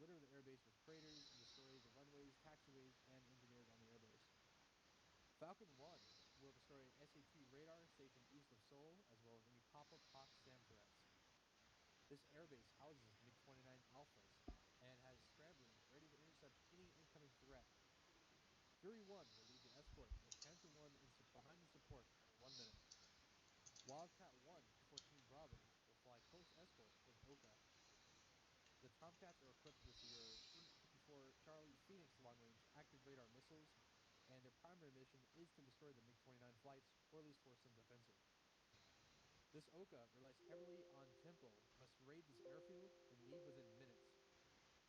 litter the airbase with craters and destroy the runways, taxiways, and engineers on the airbase. Falcon 1 will destroy an SA-2 radar stationed east of Seoul, as well as any pop-up hawk SAM threats. This airbase houses MiG-29 Alphas and has scramblers ready to intercept any incoming threat. Fury 1 will lead the escort with Panther 1 behind in support for 1 minute. Wildcat 1 for Team Bravo will fly close escort with OCA. The Tomcats are equipped with your C-54 Charlie Phoenix long-range active radar missiles, and their primary mission is to destroy the MiG-29 flights, or at least force them defensive. This OCA relies heavily on tempo, must raid this airfield, and leave within minutes.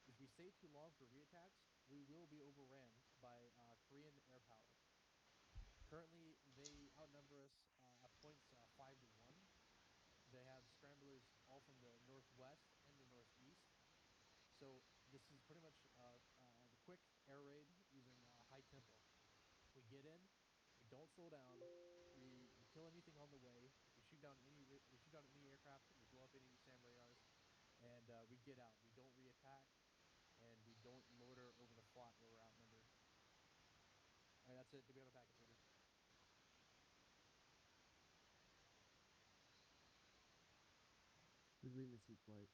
If we stay too long for reattacks, we will be overran by Korean air power. Currently, they outnumber us at points 5 to 1. They have scramblers all from the northwest and the northeast. So this is pretty much the quick air raid using high tempo. We get in, we don't slow down, we kill anything on the way, we shoot down any aircraft, we blow up any SAM radars, and we get out. We don't reattack, and we don't loiter over the flot where we're outnumbered. All right, that's it. Do we have a package leader? Agreement seek flight.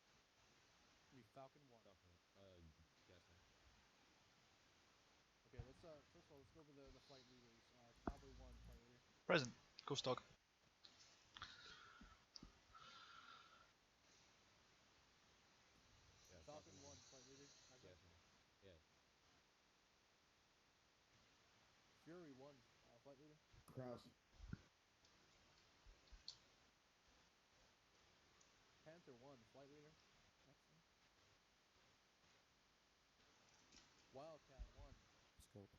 We Falcon 1. Yes, man. Okay, let's first of all, let's go over the flight leaders. Cowboy 1, flight leader. Present. Ghost Dog. Yeah, Falcon 1, flight leader. Accurate. Yes, man. Yes. Fury 1, flight leader. Kraus. Panther 1, flight leader. Excellent. Wildcat 1. Scope.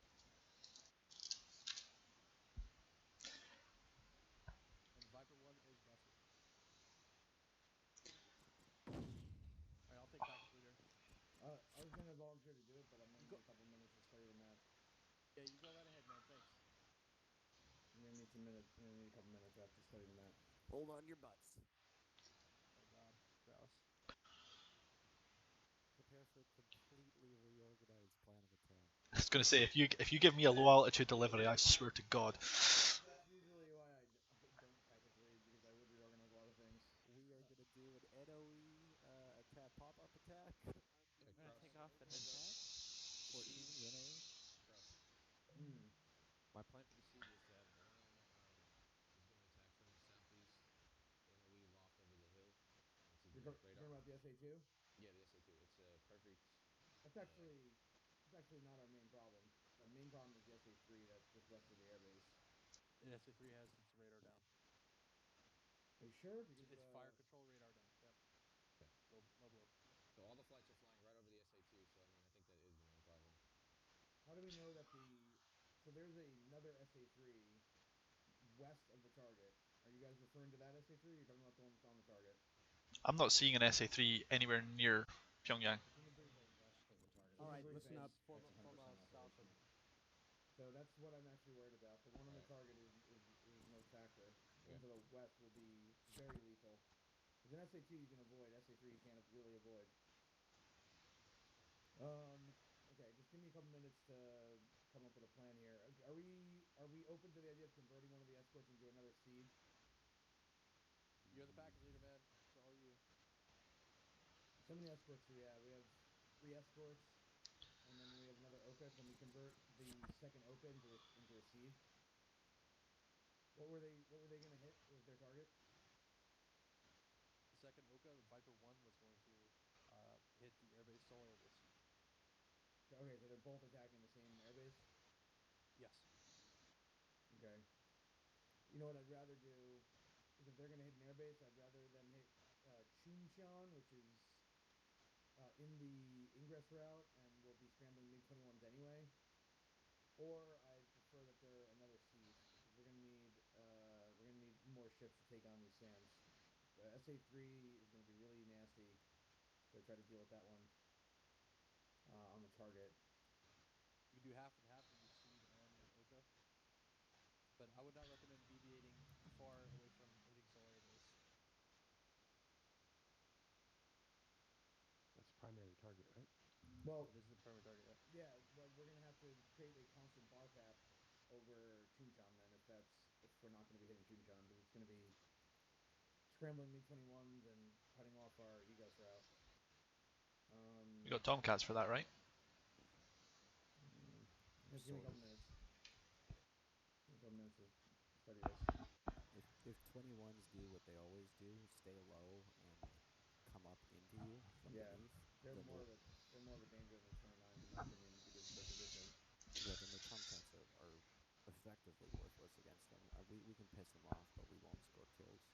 And Viper 1 is busted. All right, I'll take package leader. I was gonna volunteer to do it, but I'm gonna Go. need a couple minutes to study the map. Yeah, you go right ahead, man. Thanks. I'm gonna need some minutes. I'm gonna need a couple minutes. I have to study the map. Hold on your butts. Oh God, Kraus. Prepare for a completely reorganized plan of attack. I was gonna say if you give me a low altitude delivery, I swear to God. That's usually why I don't package lead, because I would reorganize a lot of things. We are gonna do an NOE attack, pop-up attack. We're gonna take off an attack. 14 NOE. Cross. Hmm. My plan for the siege is to have Brown is going to attack from the southeast, NOE lock over the hill once he You're, gains you're radar. talking about the SA2? Yeah, the SA2. It's a perfect. That's actually not our main problem. The main problem is the SA3 that's just west of the airbase. And SA3 has its radar down. Are you sure? Because It's fire control radar down. Yep. Okay. No blow. So all the flights are flying right over the SA2. So I mean, I think that is the main problem. how do we know that so there's another SA3 west of the target. Are you guys referring to that SA3? Or are you talking about the one that's on the target? I'm not seeing an SA-3 anywhere near Pyongyang. It's in the briefing west of the target. All right, listen briefing. up. Four, That's 100% 4 miles south of. operation. So that's what I'm actually worried about. The one on the Right. target is no factor. Okay. One to the west will be very lethal. Because an SA2 you can avoid, SA3 you can't really avoid. Okay, just give me a couple minutes to come up with a plan here. Are we open to the idea of converting one of the escorts into another siege? You're the package leader, man. It's all you. So many escorts do we have? We have 3 escorts, and then we have another OCA. Can we convert the second OCA into a siege? What were they gonna hit? What was their target? The second OCA, the Viper 1, was going to hit the airbase, Seoul airbase. Okay, so they're both attacking the same airbase. Yes. Okay. You know what I'd rather do is if they're gonna hit an airbase, I'd rather them hit Chuncheon, which is in the ingress route and will be scrambling MiG-21s anyway. Or I'd prefer that they're another siege because we're gonna need more ships to take on these SAMs. The SA3 is gonna be really nasty to try to deal with that one on the target. You can do half and half. You can do Seed and an OCA. But I would not recommend deviating too far away from hitting Seoul airbase. That's the primary target, right? Well, But this is a permanent target. yeah, but we're gonna have to create a constant bar cap over Chuncheon then, if we're not gonna be hitting Chuncheon, because it's gonna be scrambling MiG-21s and cutting off our EGOS route. You got Tomcats for that, right? Just give me a couple Sort of. minutes. Give me a couple minutes to study this. If 21s do what they always do, stay low and come up into you from Yeah, beneath, they're then more we'll of a they're more of a danger than the 29s in my opinion because of their positioning. yeah, then the Tomcats are effectively worthless against them. We can piss them off, but we won't score kills.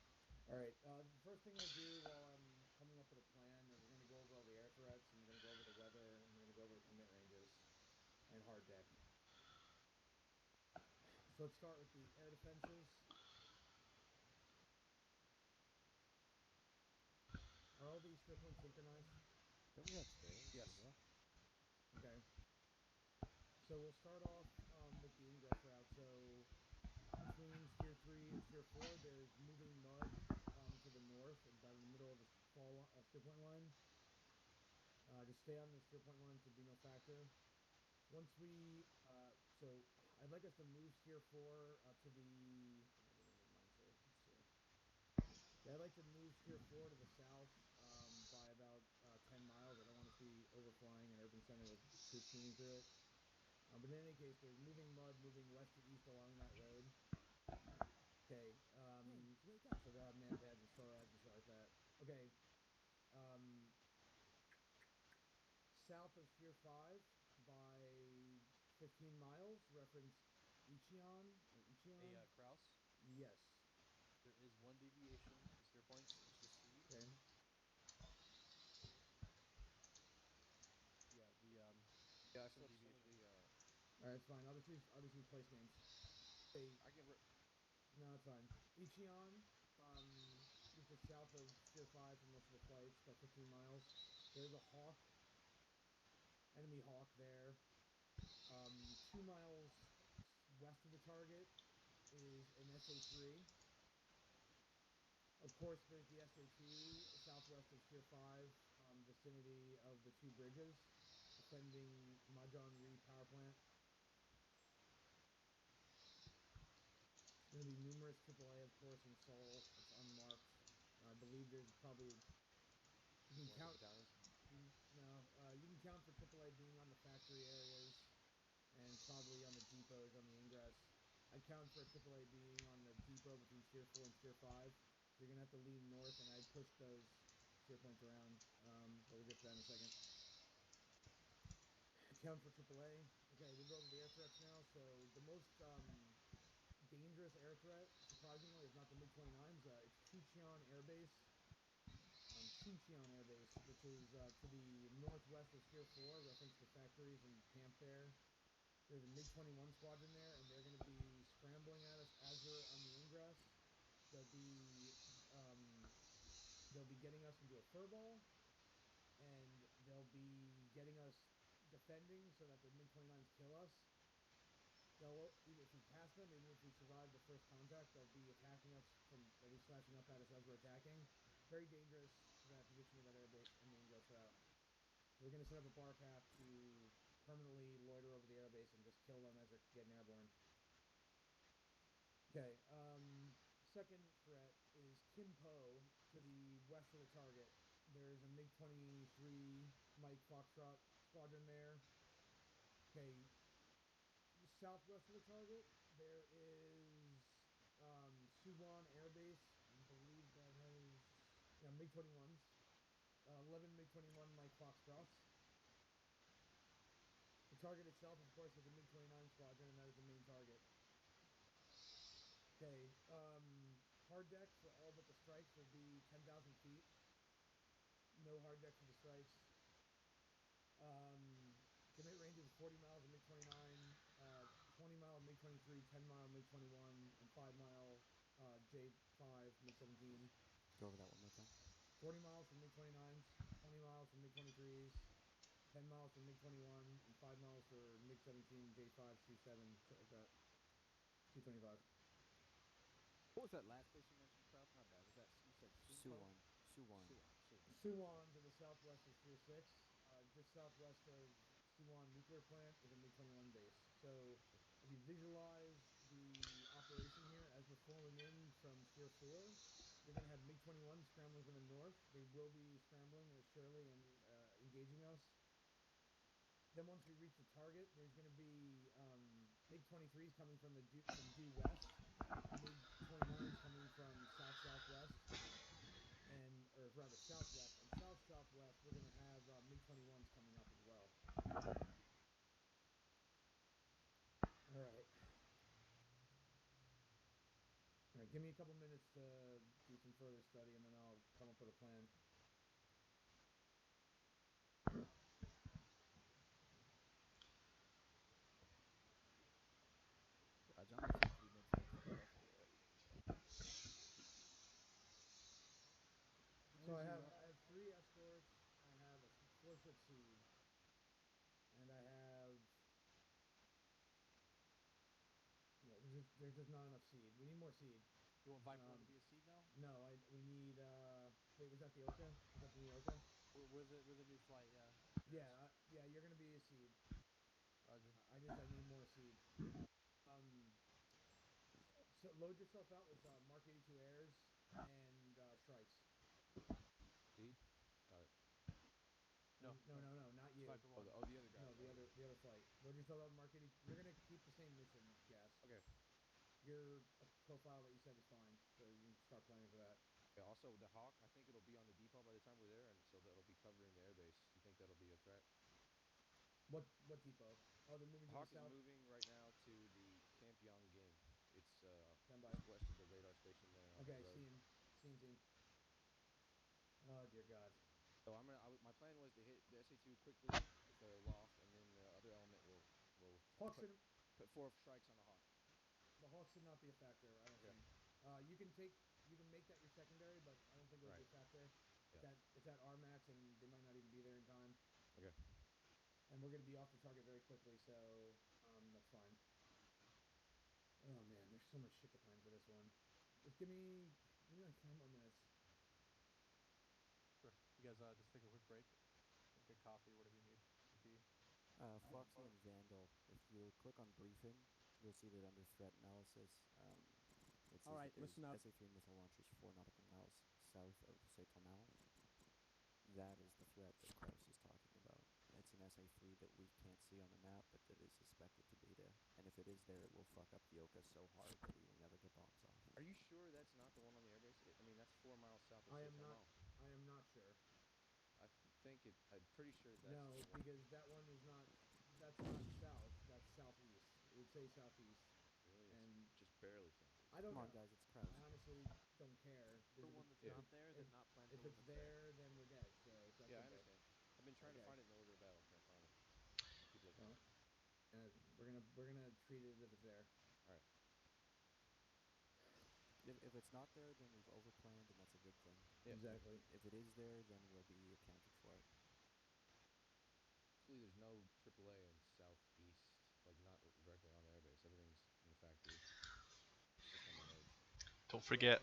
All right. The first thing we'll do while I'm coming up with a plan is we're going to go over all the air threats and we're going to go over the weather and we're going to go over the commit ranges and hard deck. So let's start with the air defenses. Are all these steer points synchronized? Don't we have theirs Yes. as well? Okay. So we'll start off with the ingress route. So between steer 3 and steer 4, there's moving mud to the north, about in the middle of the steer point line. Just stay on the steer point line should be no factor. Once we, so I'd like us to move steer 4 to the, I didn't move mine too. Let's see. Yeah, I'd like to move steer 4 to the south by about 10 miles. I don't want to see overflying an urban center with troops moving through it. But in any case, there's moving mud moving west to east along that road. Okay. Hey, wake up. So they'll have man pads and SORADs and shit like that. Okay. Um, South of Steer 5 by 15 miles, reference Ichion or Ichion. A Kraus. Yes. There is one deviation in steer points. It's just speed. Okay. Yeah, the Yeah, I maximum switched some of deviation. the. All right, it's fine. I'll just use place names. Okay. I can. No, it's fine. Ichion, just to south of Steer 5 for most of the flights, about 15 miles. There's a Hawk, enemy Hawk there. 2 miles west of the target is an SA-3. Of course, there's the SA-2 southwest of Steer 5, vicinity of the two bridges, defending Mahjong-ri power plant. There's going to be numerous AAA, of course, in Seoul. It's unmarked. I believe there's probably you can count. No, you can count for AAA being on the factory areas and probably on the depots on the ingress. I'd count for AAA being on the depot between Steer 4 and Steer 5. So you're going to have to lean north, and I'd push those steer points around, but we'll get to that in a second. Count for AAA. Okay, we'll go over the air threats now. So the most dangerous air threat, surprisingly, is not the MiG-29s. It's Chuncheon Air Base. Chuncheon Air Base, which is to the northwest of Steer 4, reference the factories and camp there. There's a MiG-21 squadron there, and they're going to be scrambling at us as we're on the ingress. They'll be getting us into a furball, and they'll be getting us defending so that the MiG-29s kill us. They'll, even if we pass them, even if we survive the first contact, they'll be attacking us they'll be slashing up at us as we're attacking. Very dangerous for that positioning of that airbase and the ingress route. So we're going to set up a bar cap to permanently loiter over the airbase and just kill them as they're getting airborne. Okay, second threat is Kimpo to the west of the target. There's a MiG-23 Mike Foxtrot squadron there. Okay, southwest of the target, there is Suwon Air Base. I believe that has MiG-21s. 11 MiG-21 Mike Foxtrots. The target itself, of course, is a MiG-29 squadron, and that is the main target. Okay, hard deck for all but the strikes will be 10,000 feet. No hard deck for the strikes. Commit range is 40 miles of MiG-29, 20 mile MiG-23, 10 mile MiG-21, and 5 mile J5 MiG-17. Go over that one more time. 40 miles for MiG-29s, 20 miles for MiG-23s, 10 miles for MiG-21, and 5 miles for MiG-17, J5, C7, shit like that. C-25. What was that last place you mentioned, Kraus? My bad. Was that you said Sumpo? Suwon. Suwon. Suwon to the southwest of Steer 6. just southwest of Suwon nuclear plant is a MiG-21 base. So if you visualize the operation here as we're flowing in from Sphere 4, you're going to have MiG-21 scrambling from the north. They will be scrambling surely and engaging us. Then once we reach the target, there's going to be MiG-23s coming from due west, MiG-29s coming from south-southwest, or rather southwest, and south-southwest. We're going to have MiG-21s coming up as well. All right. All right, give me a couple minutes to do some further study, and then I'll come up with a plan. Roger, I'm gonna take 3 minutes to pick it up here. So I have 3 escorts. I have a 4-ship siege, and I have there's just not enough seed. We need more seed. You want Viper 1 to be a seed now? No, we need. Wait, was that the OCA? Was that the new OCA? With the new flight, yeah. Yeah. You're gonna be a seed. Roger. I need more seed. So load yourself out with Mark 82 airs and strikes. Seed? Got it. No, not it's you. Viper 1. The other guy. No, the other flight. Load yourself up, Mark 80. You're gonna keep the same mission, Gas. Okay. Your profile that you said is fine, so you can start planning for that. Yeah, also, the Hawk, I think it'll be on the depot by the time we're there, and so that'll be covering the airbase. You think that'll be a threat? What depot? Oh, they're moving The to Hawk the south. is moving right now to the Camp Yang game. It's Stand by. just west of the radar station there on Okay, the road. see him. Oh dear God. So my plan was to hit the SA2 quickly, hit the loft, and then the other element will Hawk put, should put 4 strikes on the Hawk. the Hawk should not be a factor. I don't Okay. think. You can make that your secondary, but I don't think it'll be a factor. Yeah. It's at RMAX, and they might not even be there in time. Okay. And we're going to be off the target very quickly, so that's fine. Oh man, there's so much shit to plan for this one. Just give me like 5 more minutes. Sure. You guys just take a quick break. Get coffee, whatever you need. Some tea. Foxy and Vandal. If you click on briefing, you'll see that under threat analysis, it says that there's SA-3 missile launchers 4 nautical miles south of Setonao. That is the threat that Kraus is talking about. It's an SA-3 that we can't see on the map, but that is suspected to be there. And if it is there, it will fuck up the OCA so hard that we will never get bombs off. Are you sure that's not the one on the airbase? I mean, that's 4 miles south of Setonao. I am not sure. I'm pretty sure that's no, the one. because that one is not. That's not south. That's southeast. It would say southeast. Really? And it's just barely southeast. I don't Come know. on, guys, it's Kraus. I honestly don't care. The one that's not there, then not plan for If when it's it's there. there, then we're dead. So it's that Yeah, I simple. understand. I've been trying to find it in the order of battle. Can't find it. Keep looking. Well, we're gonna treat it as if it's there. All right. If it's not there, then we've overplanned, and that's a good thing. Yeah. Exactly. If it is there, then we'll be accounted for it. Hopefully, there's no AAA in southeast, like not directly on the airbase. Everything's in the factory. It's just on the road. Don't forget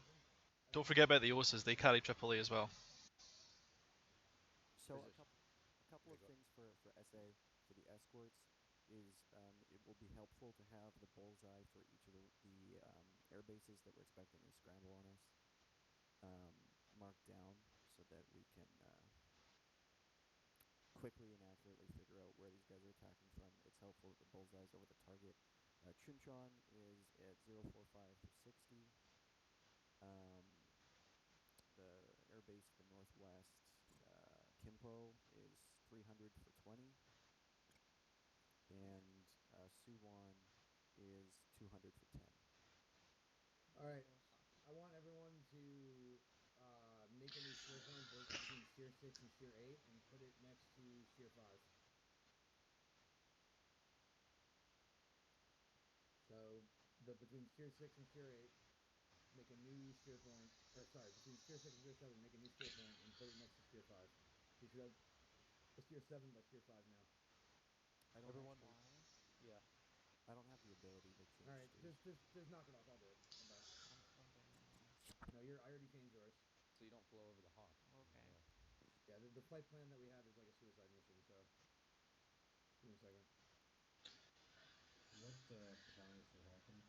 about the OSAs. They carry AAA as well. So a couple of things for SA for the escorts is it will be helpful to have the bullseye for each of the air bases that we're expecting to scramble on us marked down so that we can quickly and accurately figure out where these guys are attacking from. It's helpful that the bullseye's over the target. Chuncheon is at 045 for 60. The airbase to the northwest, Kimpo, is 300 for 20. And Suwon is 200 for 10. All right. I want everyone to make a new steer point between steer 6 and steer 8 and put it next to steer 5. So between steer 6 and steer 8, make a new steer point. Or sorry, between steer 6 and steer 7, make a new steer point and put it next to steer 5. So you should have a steer 7 by steer 5 now. I don't Everyone, yeah. I don't have the ability to change. All right, just knock it off. I'll do it. Come back. Okay. No, I already changed yours. So you don't flow over the Hawk. Okay. Yeah. Yeah, the flight plan that we have is like a suicide mission. So give me a second. What battalion is for Falcon?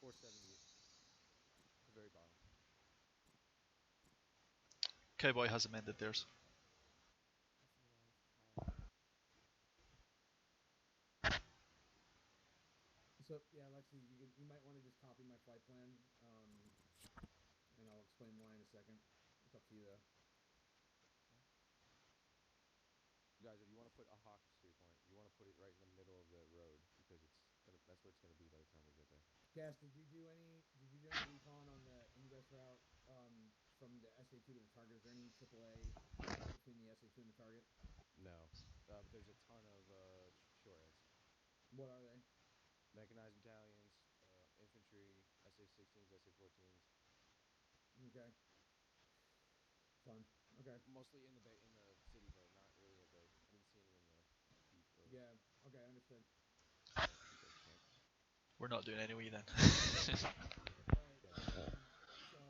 470. The very bottom. Cowboy has amended theirs. So yeah, Lexi, you might want to just copy my flight plan, and I'll explain why in a second. It's up to you though. Guys, if you want to put a hawk steer point, you want to put it right in the middle of the road because that's where it's gonna be by the time we get there. Gas, did you do any recon on the ingress route from the SA2 to the target? Is there any AAA between the SA2 and the target? No, but there's a ton of short heads. What are they? Mechanized battalions, infantry, SA-16s, SA-14s. Okay. Fun. Okay. Mostly in the city though, not really at the. I didn't see any in the deep roads. Yeah. Okay. Understood. We're not doing any then. All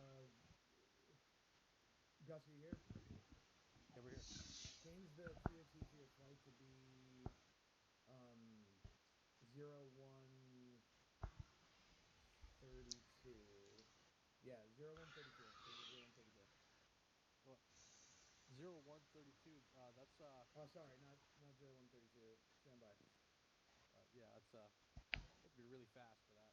right. Gus, are you here? Yeah, we're here. Change the TOT for your flight to be 0132. Yeah, 0132. Change it 0132. What? 0132. That's Oh, sorry, not 0132. Stand by. Yeah, that's you have to be really fast for that.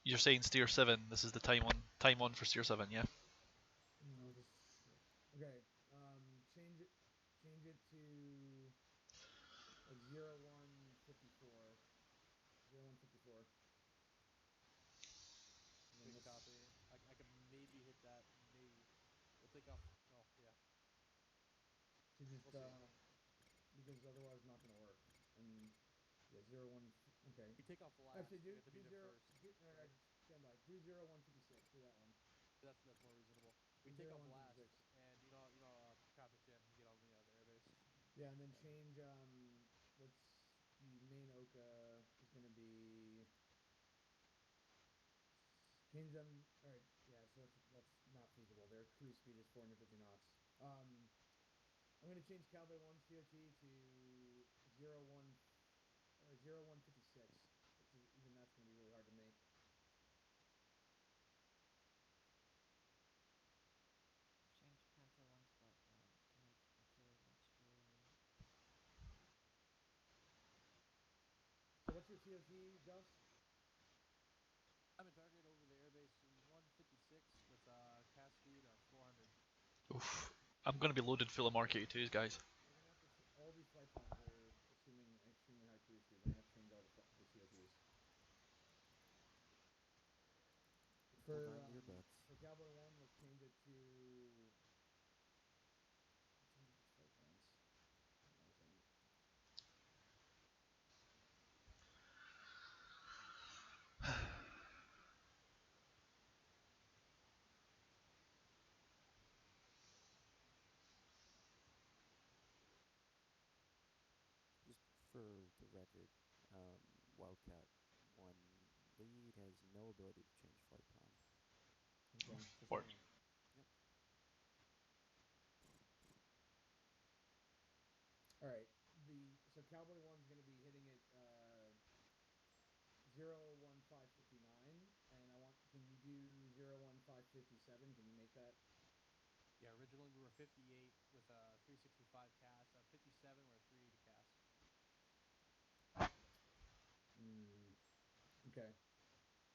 You're saying steer 7. This is the time one for steer 7, yeah? No, just okay. Change it to like 0154. 0154. Big copy. I could maybe hit that. Maybe. We'll take off. Oh, yeah. To just We'll because otherwise it's not gonna work. And yeah, 01. Okay. we take off last. Actually, We have to beat it zero. first. Right. Stand by. Do 0156. Do that one. That's more reasonable. We take off last, and traffic jam can get on the airbase. Yeah, and then change. Let's. The main OCA is gonna be. Change them. All right. Yeah. So that's not feasible. Their cruise speed is 450 knots. I'm gonna change Cowboy 1's TOT to 0156. Even that's gonna be really hard to make. Change Panther 1's flight plan to make into longitude. So what's your TOT, Gus? I'm in target over the airbase 156 with cast speed of 400. Oof. I'm going to be loaded full of Mark 82s, guys. We're gonna have to. All these flight plans are assuming extremely high cruise speed. We're gonna have to change all the TOTs. Hold on to your butts. For Cowboy 1, let's change it to. Change these flight plans. Hold on a second. Just for the record, Wildcat 1 lead has no ability to change flight plan. Okay. Just Or, Yep. All right. So Cowboy 1's going to be hitting it 01559, and Can you do 01557? Can you make that? Yeah, originally we were 58 with a 365 cast. 57 we're 380 cast. Okay.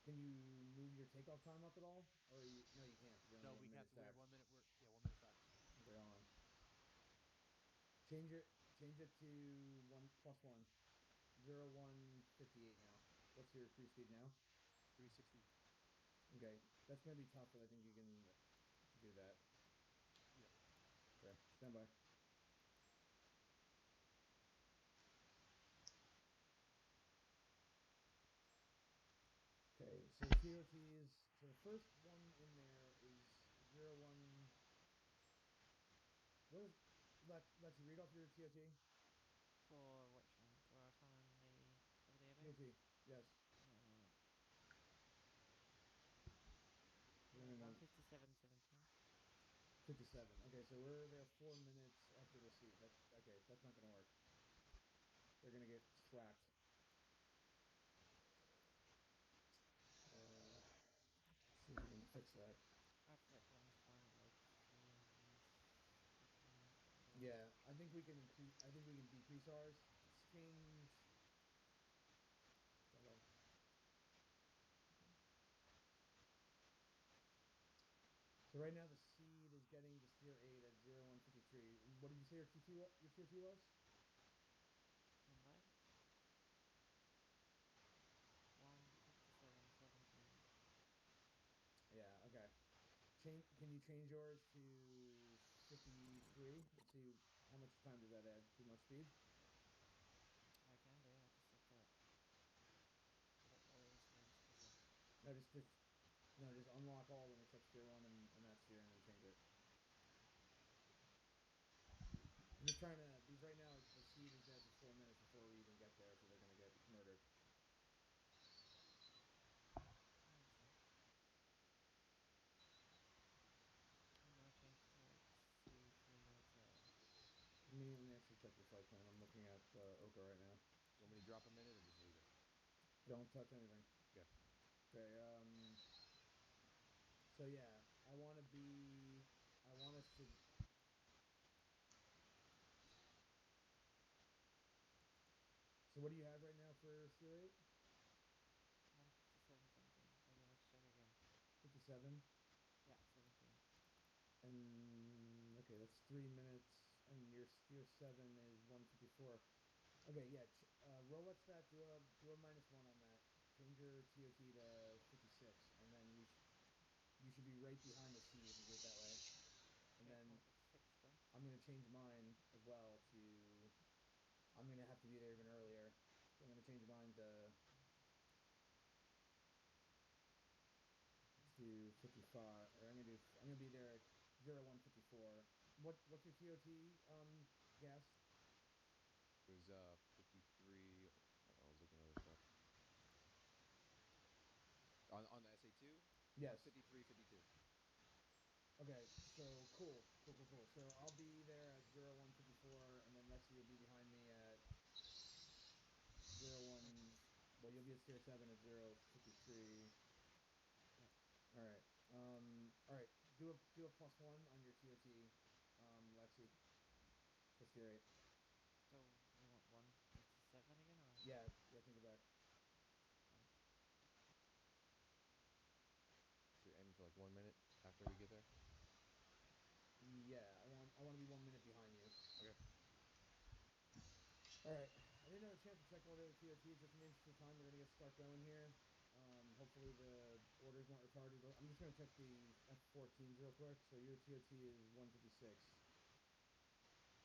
Can you move your takeoff time up at all? Or no, you can't. You're only 1 minute We have stacked. 1 minute. 1 minute stacked. Okay, hold on. Change it to 1+1. 0158 now. What's your cruise speed now? 360. Okay, that's gonna be tough, but I think you can do that. Yep. Okay, stand by. Okay, so TOTs. So the first one in there is 01. What is? Let's read off your TOT. For which one? For our time over the airbase? TOT. Yes. 157.17. 7. Okay, so we're there 4 minutes after receive. That's not gonna work. They're gonna get slapped. See if we can fix that. I feel like one is fine with like me and V's 15 as well. Yeah, I think we can increase. I think we can decrease ours. Let's change. Hello. Okay. So right now the seed is getting to steer 8 at 0153. What did you say your TOT was? On mine? 157.17. Yeah. Okay. Change. Can you change yours to 53? Let's see how much time does that add to my speed. I can do. I just have to. What orders do I need to put in? No, just unlock all when it's at steer 1 and that steer, and then change it. I'm just trying to, because right now the seed is there for 4 minutes before we even get there, so they're gonna get murdered. I understand. I'm gonna change to like C3 OCA. Let me actually check your flight plan. I'm looking at OCA right now. You want me to drop a minute or just leave it? Don't touch anything. Okay. Okay. So yeah, I want to be. I want us to. So what do you have right now for steer 8? 157.17. Or do you want me to check again? 57. Yeah, 17. And okay, that's 3 minutes. And your steer 7 is 154. Okay, yeah. Rolex that. Do a -1 on that. Change your TOT to 56, and then you should be right behind the seed if you do it that way. And Okay, then 156 done. I'm gonna change mine as well to. I'm gonna have to be there even earlier, so I'm gonna change mine to. Let's do 55, or I'm gonna be there at 0154. What's your TOT gas? It was 53. I was looking at other stuff. On the SA2? Yes. 53, 52. Okay, so cool. So I'll be there at 0154, and then Lexi will be behind me at 01. Well, you'll be at steer 7 at 053. Yeah. All right. All right. Do a +1 on your TOT, Lexi, for steer 8. So you want 157 again or? Yeah. Change it back. Done. So you're aiming for like 1 minute after we get there? Yeah. I want to be 1 minute behind you. Okay. All right. I didn't have a chance to check what other TOTs. Just in the interest of time, we're gonna start going here. Hopefully the order's not retarded. I'm just gonna check the F14s real quick. So your TOT is 156.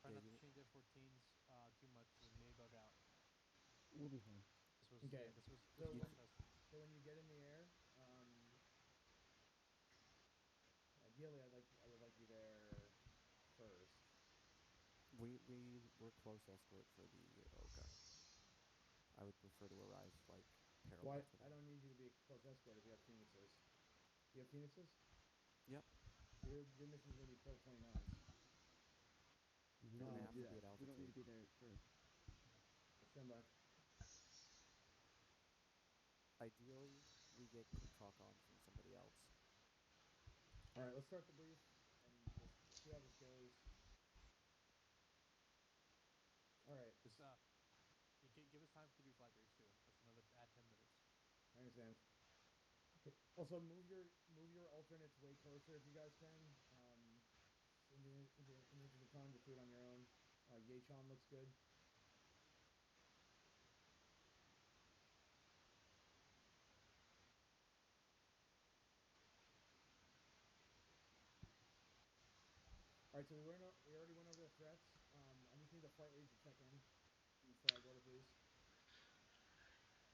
Try Yeah, not to change F14s too much because it may bug out. We'll be fine. Okay. This was So our testing. when you get in the air, ideally I would like you there first. we're close escort for the OCA. I would prefer to arrive like Why? parallel to I them. don't need you to be a close escort if you have Phoenixes. Do you have Phoenixes? Yep. So your mission's gonna be kill 29s. We And don't they need have to do to be that. at We don't need altitude. to be there first. Stand by. Ideally, we get talk on from somebody else. All right, let's start the brief, and we'll see how this goes. All right, Just give us time to do flight briefs too. That's another add 10 minutes. I understand. Okay. Also, move your alternates way closer if you guys can. In the interest of time, just do it on your own. Yachon looks good. All right, so we already went over the threats. I just need the flight leads to check in in the flag order, please.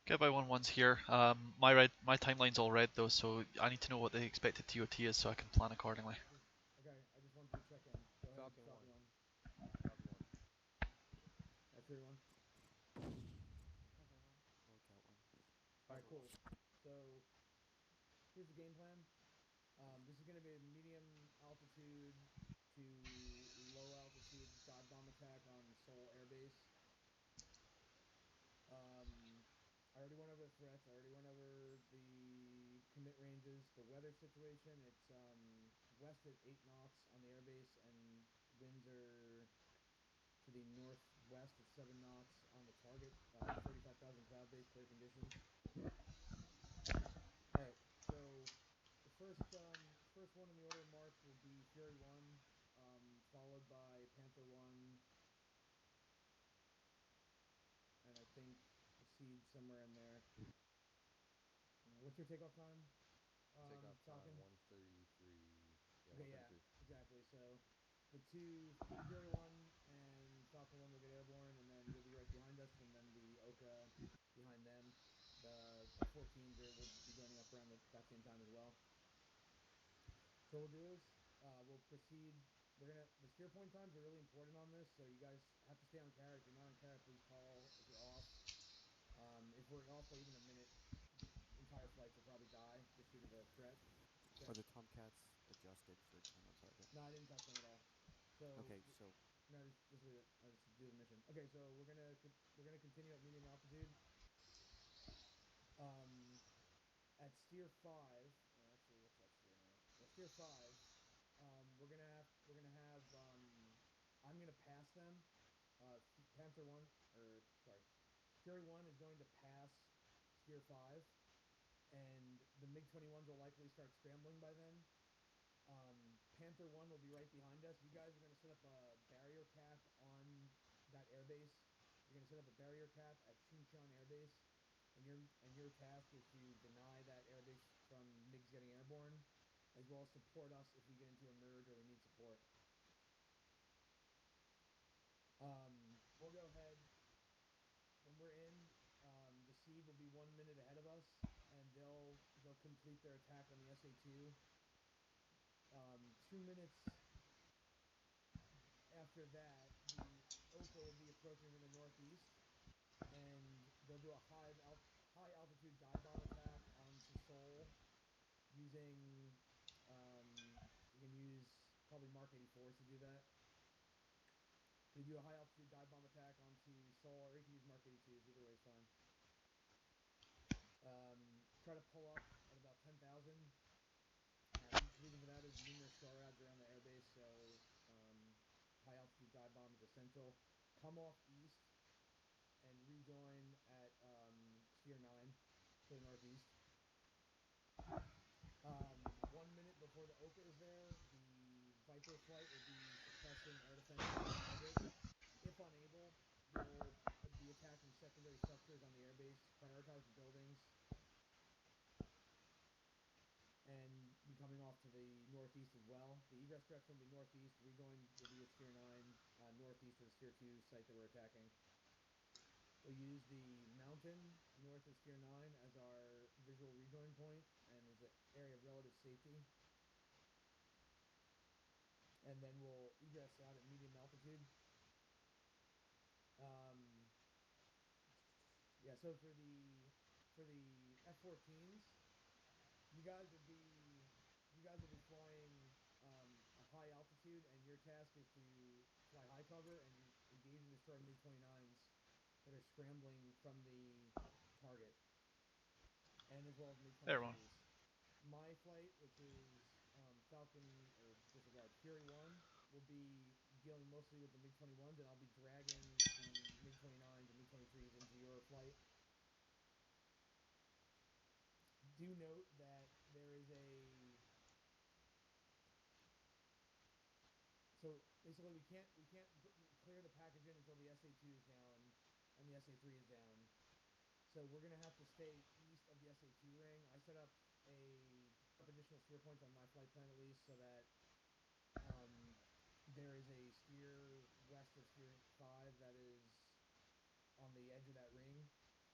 Get by one's here. My timeline's all red though, so I need to know what the expected TOT is so I can plan accordingly. Okay, I just want you to check in. Go ahead, Falcon 1. One. Falcon 1. Everyone. Everyone. Lookout one. All right, cool. So here's the game plan. This is going to be a medium altitude to attack on Seoul Air Base. I already went over the threats. I already went over the commit ranges. The weather situation, it's west at 8 knots on the airbase, and winds are to the northwest at 7 knots on the target. 35,000 cloud base, clear conditions. All right, so the first one in the order of march will be Fury 1, followed by Panther 1, and I think the Siege somewhere in there. What's your takeoff time? Takeoff Falcon? time 133. Yeah, Okay, 133. yeah, exactly. So the Fury 1 and Falcon 1 will get airborne, and then you'll be right behind us, and then the OCA behind them. The F-14s will be joining up around that same time as well. So what we'll do is we'll proceed. The steer point times are really important on this, so you guys have to stay on carrier. If you're not on carrier, please call if you're off. If we're off by even a minute, entire flights will probably die just due to the threat. Okay. Are the Tomcats adjusted for time on target? No, I didn't touch them at all. So okay, so no, just leave it. I'll just do the mission. Okay, so we're gonna continue at medium altitude. At steer 5, or actually, what's that steer now? Yeah, steer 5. We're gonna have. I'm gonna pass them. Panther 1, or sorry, Fury 1 is going to pass steer 5, and the MiG-21s will likely start scrambling by then. Panther 1 will be right behind us. You guys are going to set up a barrier cap on that airbase. You're going to set up a barrier cap at Chuncheon Air Base, and your task is to deny that airbase from MiGs getting airborne, as well as support us if we get into a merge or we need support. We'll go ahead. When we're in, the Siege will be 1 minute ahead of us, and they'll complete their attack on the SA-2. 2 minutes after that, the OCA will be approaching from the northeast, and they'll do a high altitude dive bomb attack onto Seoul using. You can use probably Mark 84s to do that. So you do a high altitude dive bomb attack onto Seoul, or you can use Mark 82s. Either way is fine. Try to pull up at about 10,000. Reason for that is numerous star routes around the airbase, so high altitude dive bomb is essential. Come off east and rejoin at steer 9 to the northeast. 1 minute before the OCA is there, the Viper flight will be suppressing air defense on the target. If unable, we'll be attacking secondary structures on the airbase, prioritize the buildings, and be coming off to the northeast as well. The egress direction will be northeast. Rejoin will be at steer 9, northeast of the steer 2 site that we're attacking. We'll use the mountain north of steer 9 as our visual rejoin point and as an area of relative safety. And then we'll egress out at medium altitude. Yeah, so for the F-14s, you guys will be flying a high altitude, and your task is to fly high cover and engage and destroy MiG-29s that are scrambling from the target, and as well as MiG-23s. My flight, which is Falcon, or disregard, Fury 1, will be dealing mostly with the MiG-21s, and I'll be dragging the MiG-29s and MiG-23s into your flight. Do note that there is so basically we can't clear the package in until the SA-2 is down and the SA-3 is down. So we're gonna have to stay east of the SA-2 ring. I set up additional steer points on my flight plan at least, so that there is a steer west of steer 5 that is on the edge of that ring,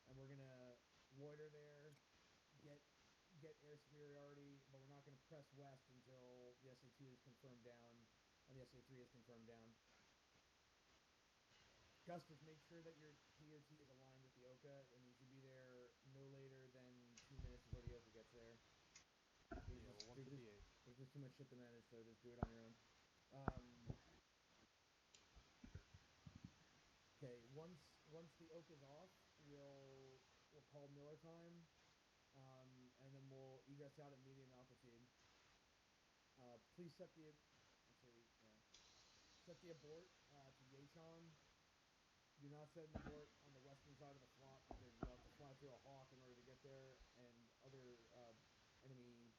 and we're gonna loiter there, get air superiority, but we're not gonna press west until the SA-2 is confirmed down and the SA-3 is confirmed down. Gus, just make sure that your TOT is aligned with the OCA, and you should be there no later than 2 minutes before the OCA gets there. Yeah, well, 158. There's just too much shit to manage, so just do it on your own. once the oak is off, we'll call Miller time, and then we'll egress out at medium altitude. Please set the abort to Yachon. Do not set an abort on the western side of the flop because you'll have to fly through a hawk in order to get there and other enemy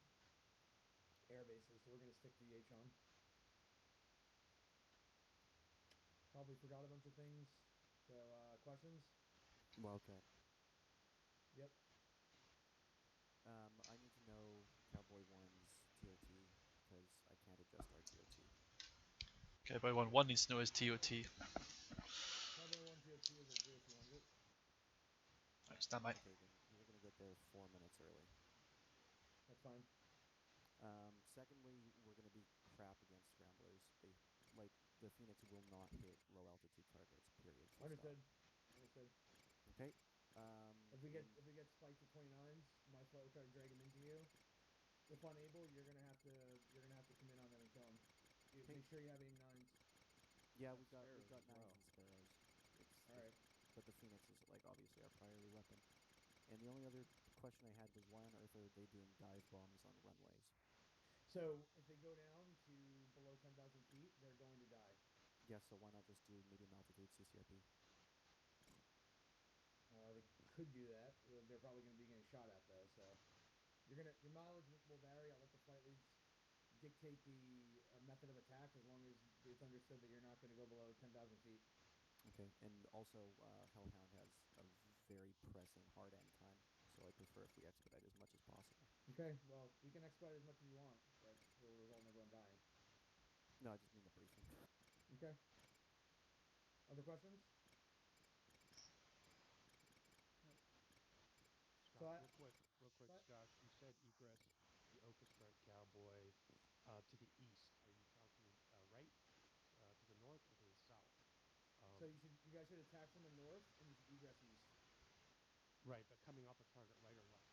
air bases. So we're going to stick to Yachon. Probably forgot a bunch of things. So questions? Wildcat. Yep. I need to know Cowboy 1's TOT because I can't adjust our TOT. Cowboy 1 needs to know his TOT. Cowboy 1 TOT is at 0200. Right, stand by. Okay, then we're going to get there 4 minutes early. That's fine. Secondly, we're going to be crap against scramblers. The Phoenix will not hit low altitude targets. Period. Understood. Okay. If we get spiked to 29s, my flight will try to drag him into you. If unable, you're gonna have to come in on them and kill him. Make sure you have aim 9s. Yeah, we've got 9s and sparrows. All right. But the Phoenix is obviously our priority weapon. And the only other question I had was why on earth are they doing dive bombs on runways? So if they go down to below 10,000 feet, they're going to die. Yeah, so why not just do medium altitude CCRP? They could do that. They're probably going to be getting shot at though. So your mileage will vary. I'll let the flight leads dictate the method of attack as long as it's understood that you're not going to go below 10,000 feet. Okay, and also Hellhound has a very pressing hard end time, so I prefer if we expedite as much as possible. Okay, well, we can expedite as much as you want, but it'll result in everyone dying. No, I just mean the briefing. Okay. Other questions? Nope. Scott, real quick, Scott. You said egress the OCA strike Cowboy to the east. Are you talking right to the north or to the south? So you guys should attack from the north, and you should egress east. Right, but coming off of target, right or left?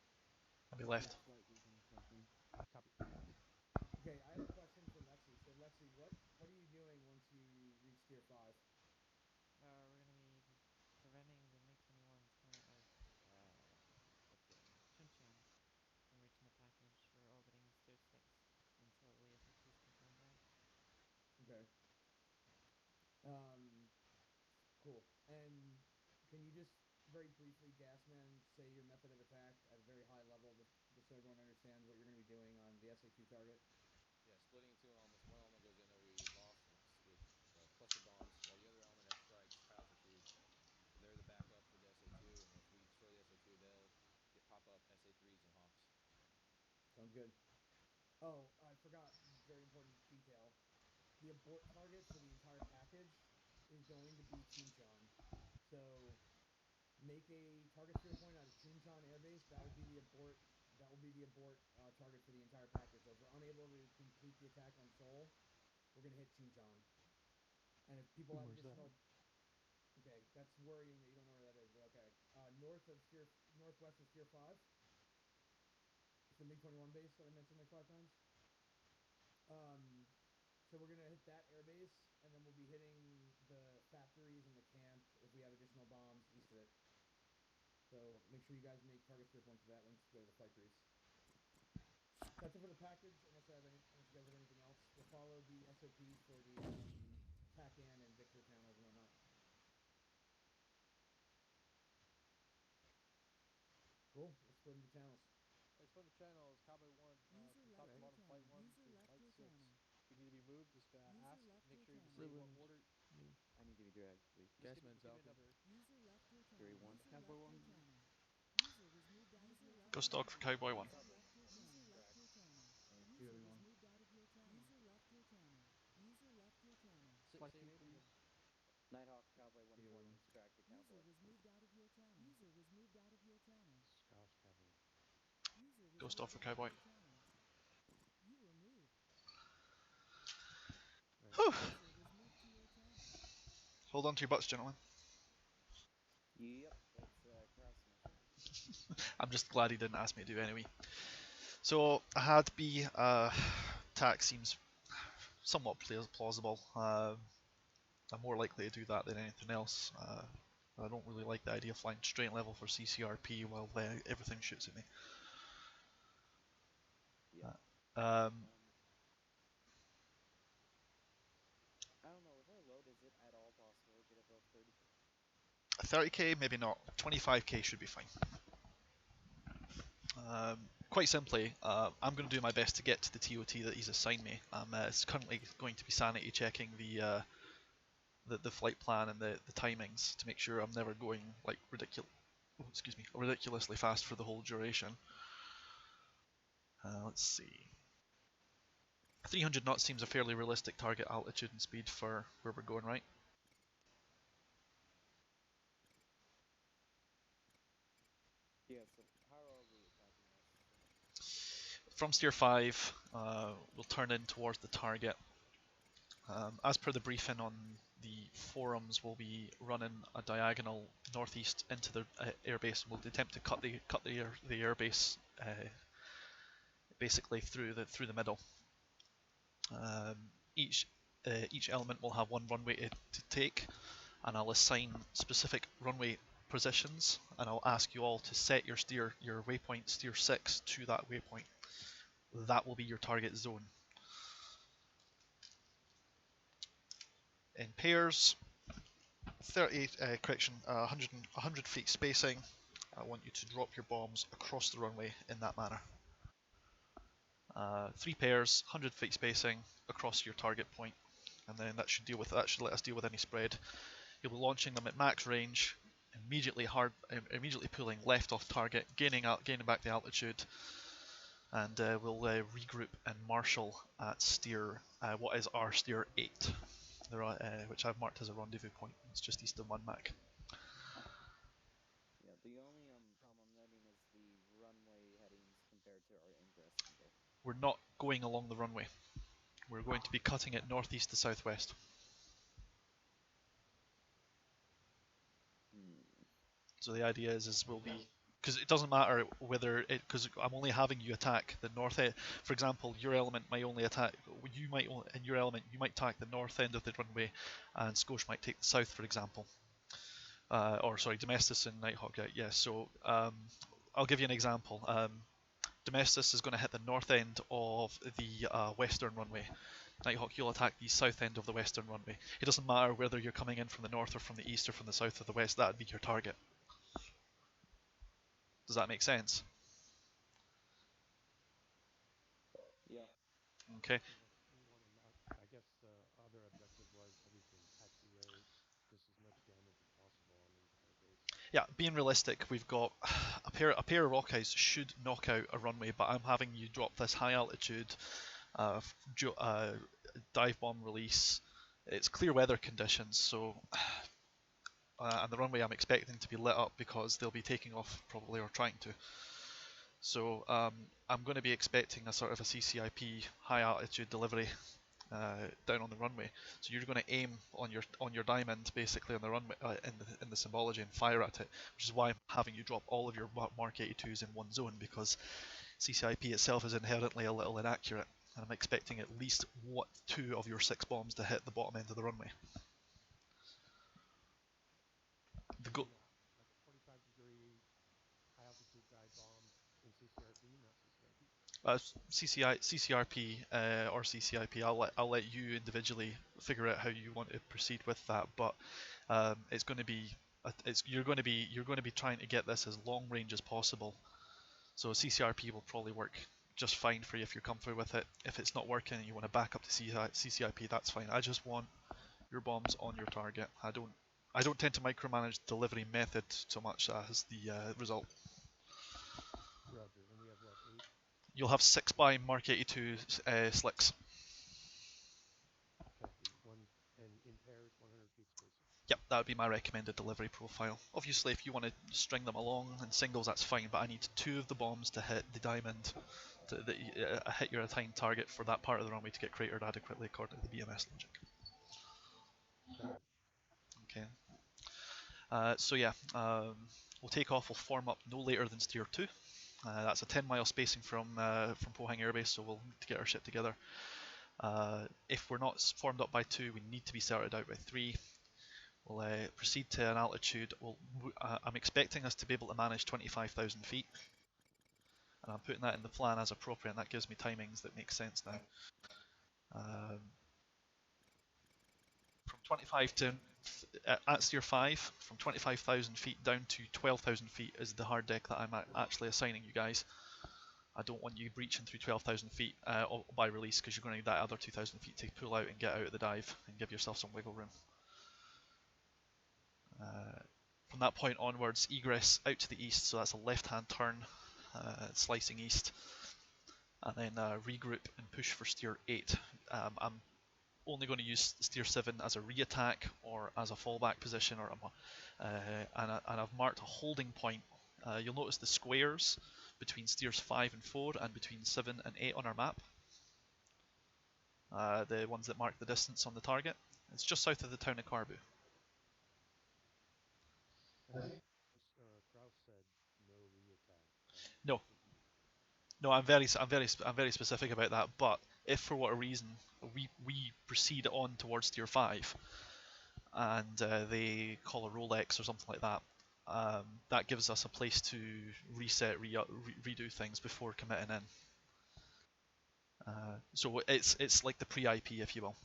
I'll be left. Right, Ethan. Copy. Copy. Okay, I have a question for Lexi. So Lexi, what are you doing once you reach tier 5? We're gonna be preventing the MiG-21s coming out of Chuncheon from reaching the package. We're orbiting tier 6 until we have decreased confirmed drag. Okay. Cool. And can you just very briefly, Gasman, say your method of attack at a very high level, just so everyone understands what you're going to be doing on the SA2 target? Yeah, splitting into elements. One element goes in there we lost with cluster bombs, while the other element has strikes high altitude. So they're the backup for the SA2, and if we destroy the SA2, they'll get pop-up SA3s and Hawks. Sounds good. Oh, I forgot. Very important detail. The abort target for the entire package is going to be Chuncheon. So make a target sphere point out of Chuncheon Air Base. That will be the abort. That will be the abort target for the entire package. So if we're unable to complete the attack on Seoul, we're gonna hit Chuncheon. And if people have additional, okay, that's worrying that you don't know where that is, but okay. Northwest of Sphere 5. It's the MiG-21 base that I mentioned like 5 times. So we're gonna hit that airbase, and then we'll be hitting the factories and the camp if we have additional bombs east of it. So make sure you guys make target sphere points of that once you go to the flight briefs. That's it for the package. Unless you guys have anything else, we'll follow the SOPs for the PAC-AN and Victor channels and whatnot. Cool. Let's split into channels. Let's split the channels. Cowboy 1 from top to bottom, flight 1 to flight 6. If you need to be moved, just ask. Make sure you say what order. I need to be dragged, please. Just give me a number. Theory 1, Cowboy 1. Go stock for Cowboy 1. Theory 1. Say your name again. Nighthawk, Cowboy 1 Theory 1. reporting extract to Cowboy. Scouts Cowboy. Go stock for Cowboy. Right. Hold on to your butts, gentlemen. Yep, that's crossing. I'm just glad he didn't ask me to do it anyway. So I had B tack seems somewhat plausible. I'm more likely to do that than anything else. I don't really like the idea of flying straight level for CCRP while everything shoots at me. Yeah. I don't know, with our load, is it at all possible to get above 30k? 30k, maybe not. 25k should be fine. Quite simply, I'm going to do my best to get to the TOT that he's assigned me. I'm currently going to be sanity checking the flight plan and the timings to make sure I'm never going like ridiculously fast for the whole duration. Let's see. 300 knots seems a fairly realistic target altitude and speed for where we're going, right? Yeah, so how are we attacking this? From steer 5, we'll turn in towards the target. As per the briefing on the forums, we'll be running a diagonal northeast into the airbase. We'll attempt to cut the airbase basically through the middle. Each element will have one runway to take, and I'll assign specific runway positions, and I'll ask you all to set your waypoint steer 6 to that waypoint. That will be your target zone. In pairs, 100 feet spacing. I want you to drop your bombs across the runway in that manner. 3 pairs, 100 feet spacing across your target point, and then that should let us deal with any spread. You'll be launching them at max range, immediately pulling left off target, gaining back the altitude, and we'll regroup and marshal at steer what is our steer 8, which I've marked as a rendezvous point. It's just east of 1 Mach. Yeah, the only problem I'm noting is the runway headings compared to our ingress angle. We're not going along the runway. We're going to be cutting it northeast to southwest. So the idea is we'll be, because it doesn't matter whether because I'm only having you attack the north end. For example, your element might only attack, in your element you might attack the north end of the runway, and Skosh might take the south, for example. Or sorry, Domestos and Nighthawk. Yeah. So I'll give you an example. Domestos is going to hit the north end of the western runway. Nighthawk, you'll attack the south end of the western runway. It doesn't matter whether you're coming in from the north or from the east or from the south or the west. That would be your target. Does that make sense? Yeah. Okay. I guess the other objective was so we can taxiway just as much damage as possible on the entire base. Yeah, being realistic, we've got a pair of Rockeyes should knock out a runway, but I'm having you drop this high altitude dive bomb release. It's clear weather conditions, so and the runway I'm expecting to be lit up because they'll be taking off probably or trying to. So I'm going to be expecting a sort of a CCIP high altitude delivery down on the runway. So you're going to aim on your diamond basically on the runway in the symbology and fire at it, which is why I'm having you drop all of your Mark 82s in one zone, because CCIP itself is inherently a little inaccurate, and I'm expecting at least 2 of your 6 bombs to hit the bottom end of the runway. The go. Like a 45-degree high-altitude dive bomb in CCRP, not CCIP? CCRP or CCIP. I'll let you individually figure out how you want to proceed with that, but it's going to be you're going to be trying to get this as long range as possible. So CCRP will probably work just fine for you if you're comfortable with it. If it's not working and you want to back up to CCIP, that's fine. I just want your bombs on your target. I don't tend to micromanage delivery method so much as the result. Roger. And we have what, 8? You'll have 6 by Mark 82 slicks. Copy. And in pairs, 100 feet spacing. Yep, that would be my recommended delivery profile. Obviously, if you want to string them along in singles, that's fine, but I need 2 of the bombs to hit the diamond, to hit your assigned target for that part of the runway to get cratered adequately according to the BMS logic. Okay. So yeah, we'll take off, we'll form up no later than steer 2. That's a 10-mile spacing from Pohang Air Base, so we'll need to get our ship together. If we're not formed up by 2, we need to be started out by 3. We'll proceed to an altitude. I'm expecting us to be able to manage 25,000 feet. And I'm putting that in the plan as appropriate, and that gives me timings that make sense now. From 25 to, at steer 5, from 25,000 feet down to 12,000 feet is the hard deck that I'm actually assigning you guys. I don't want you breaching through 12,000 feet by release, because you're going to need that other 2,000 feet to pull out and get out of the dive and give yourself some wiggle room. From that point onwards, egress out to the east, so that's a left-hand turn, slicing east, and then regroup and push for steer 8. I'm only going to use steer 7 as a re-attack or as a fallback position, and I've marked a holding point. You'll notice the squares between steers 5 and 4 and between 7 and 8 on our map. The ones that mark the distance on the target. It's just south of the town of Carbu. Kraus said no re-attack. No. No, I'm very specific about that. But if for whatever reason we proceed on towards tier 5, and they call a Rolex or something like that, that gives us a place to reset, redo things before committing in. So it's like the pre-IP, if you will.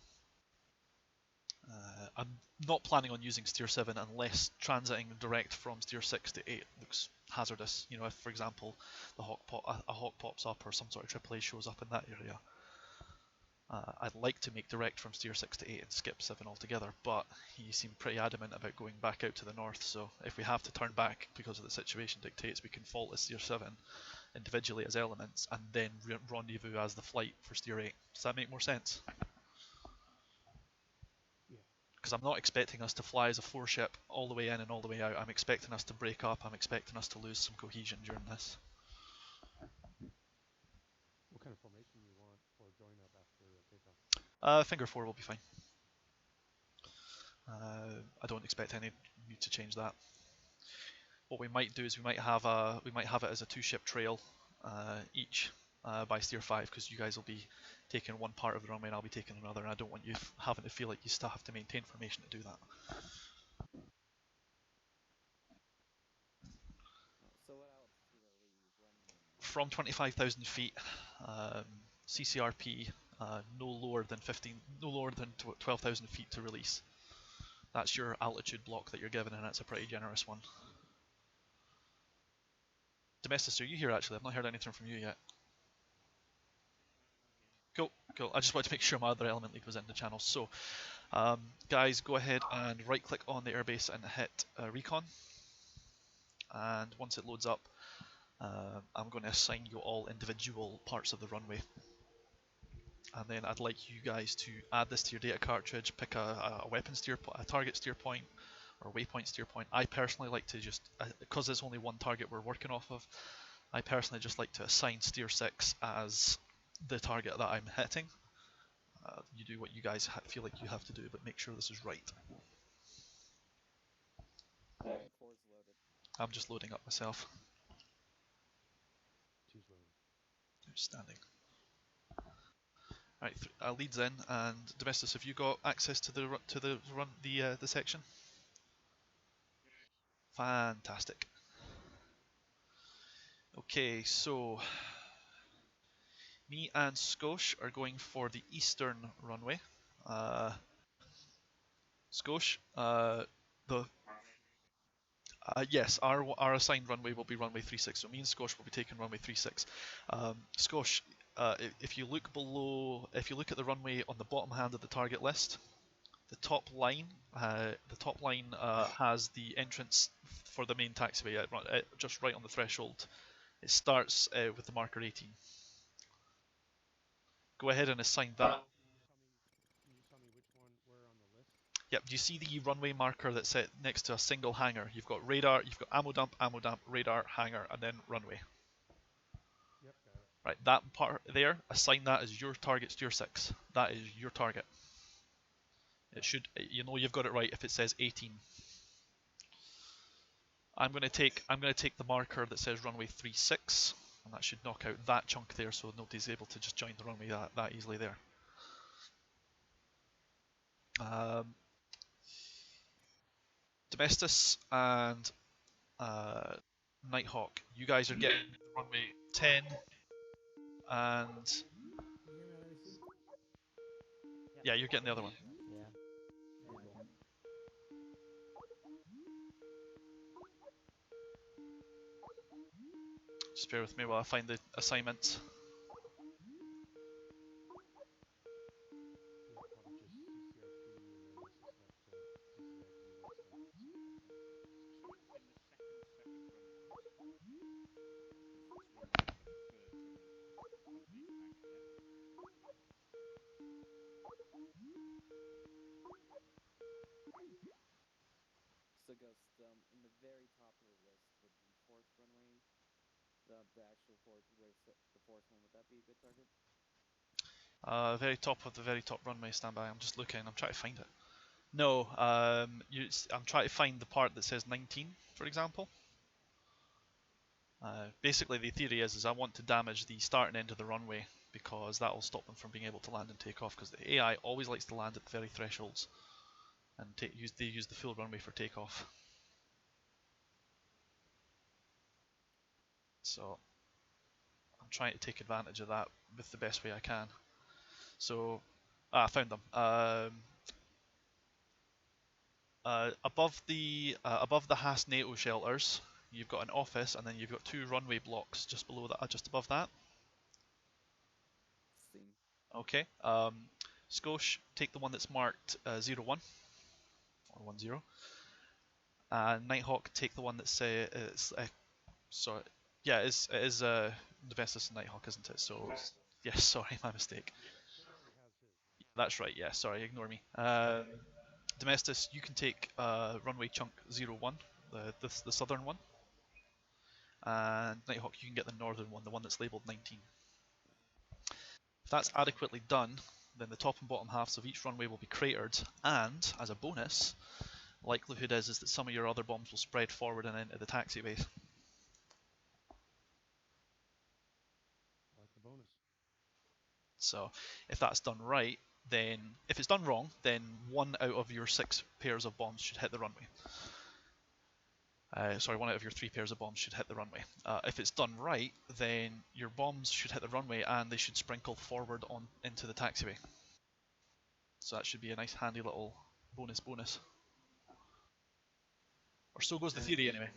I'm not planning on using steer 7 unless transiting direct from steer 6 to 8 looks hazardous. You know, if for example a hawk pops up or some sort of AAA shows up in that area. I'd like to make direct from steer 6 to 8 and skip 7 altogether, but he seemed pretty adamant about going back out to the north, so if we have to turn back because of the situation dictates, we can fault as steer 7 individually as elements and then rendezvous as the flight for steer 8. Does that make more sense? Because I'm not expecting us to fly as a 4-ship all the way in and all the way out. I'm expecting us to break up. I'm expecting us to lose some cohesion during this. What kind of formation do you want for join up after takeoff? Finger 4 will be fine. I don't expect any need to change that. What we might do is we might have it as a 2-ship trail each by steer 5, because you guys will be taking one part of the runway and I'll be taking another, and I don't want you having to feel like you still have to maintain formation to do that. So what altitude are we running in? From 25,000 feet, CCRP no lower than 12,000 feet to release. That's your altitude block that you're given, and it's a pretty generous one. Domestic, are you here actually? I've not heard anything from you yet. Cool. I just wanted to make sure my other element lead was in the channel. So, guys, go ahead and right-click on the airbase and hit recon. And once it loads up, I'm going to assign you all individual parts of the runway. And then I'd like you guys to add this to your data cartridge, pick a weapon steer, a target steer point, or waypoint steer point. I personally like to just, because there's only one target we're working off of, I personally just like to assign steer 6 as the target that I'm hitting. You do what you guys feel like you have to do, but make sure this is right. 4's loaded. I'm just loading up myself. 2's loaded. Outstanding. Right, leads in, and Domestos, have you got access to the section? Fantastic. Okay, so me and Skosh are going for the eastern runway. Skosh, yes, our assigned runway will be runway 36. So me and Skosh will be taking runway 36. Skosh, if you look below, if you look at the runway on the bottom hand of the target list, the top line has the entrance for the main taxiway just right on the threshold. It starts with the marker 18. Go ahead and assign that. Can you tell me which one where on the list? Yep, do you see the runway marker that's set next to a single hangar? You've got radar, you've got ammo dump, radar, hangar, and then runway. Yep, got it. Right, that part there, assign that as your target steer 6. That is your target. It should, you know you've got it right if it says 18. I'm going to take the marker that says runway 36, and that should knock out that chunk there, so nobody's able to just join the runway that easily there. Domestus and Nighthawk, you guys are getting runway 10 and Can you hear me on AC? yeah, you're getting the other one. Yeah. Okay, cool. Just bear with me while I find the assignments. Yeah, probably just CCR3, and then this is left to CCIG once the assignment is done. So it's in the second runway, boss. It's runway number 13 of the pack, yeah? So, Ghost, in the very top of the list, would the fourth runway, the actual fourth, the fourth one, would that be a good target? Very top of the very top runway, standby. I'm just looking. I'm trying to find it. No, I'm trying to find the part that says 19, for example. Basically, the theory is I want to damage the start and end of the runway because that will stop them from being able to land and take off. Because the AI always likes to land at the very thresholds, and they use the full runway for takeoff. So I'm trying to take advantage of that with the best way I can. So I found them. Above the Haas NATO shelters, you've got an office, and then you've got 2 runway blocks just below that, just above that. Seen. Okay. Skosh, take the one that's marked 01 or 10. Nighthawk, take the one that's sorry. Yeah, it is Nevestus and Nighthawk, isn't it? So yes, sorry, my mistake. Skosh already has his, right? That's right. Yeah, sorry, ignore me. Domestus, you can take runway chunk 01, the southern one, and Nighthawk, you can get the northern one, the one that's labelled 19. If that's adequately done, then the top and bottom halves of each runway will be cratered, and as a bonus, likelihood is that some of your other bombs will spread forward and into the taxiway. I like the bonus. So if that's done right, then if it's done wrong, then 1 out of your 6 pairs of bombs should hit the runway. Sorry, 1 out of your 3 pairs of bombs should hit the runway. If it's done right, then your bombs should hit the runway and they should sprinkle forward on into the taxiway. So that should be a nice handy little bonus. Or so goes the theory anyway.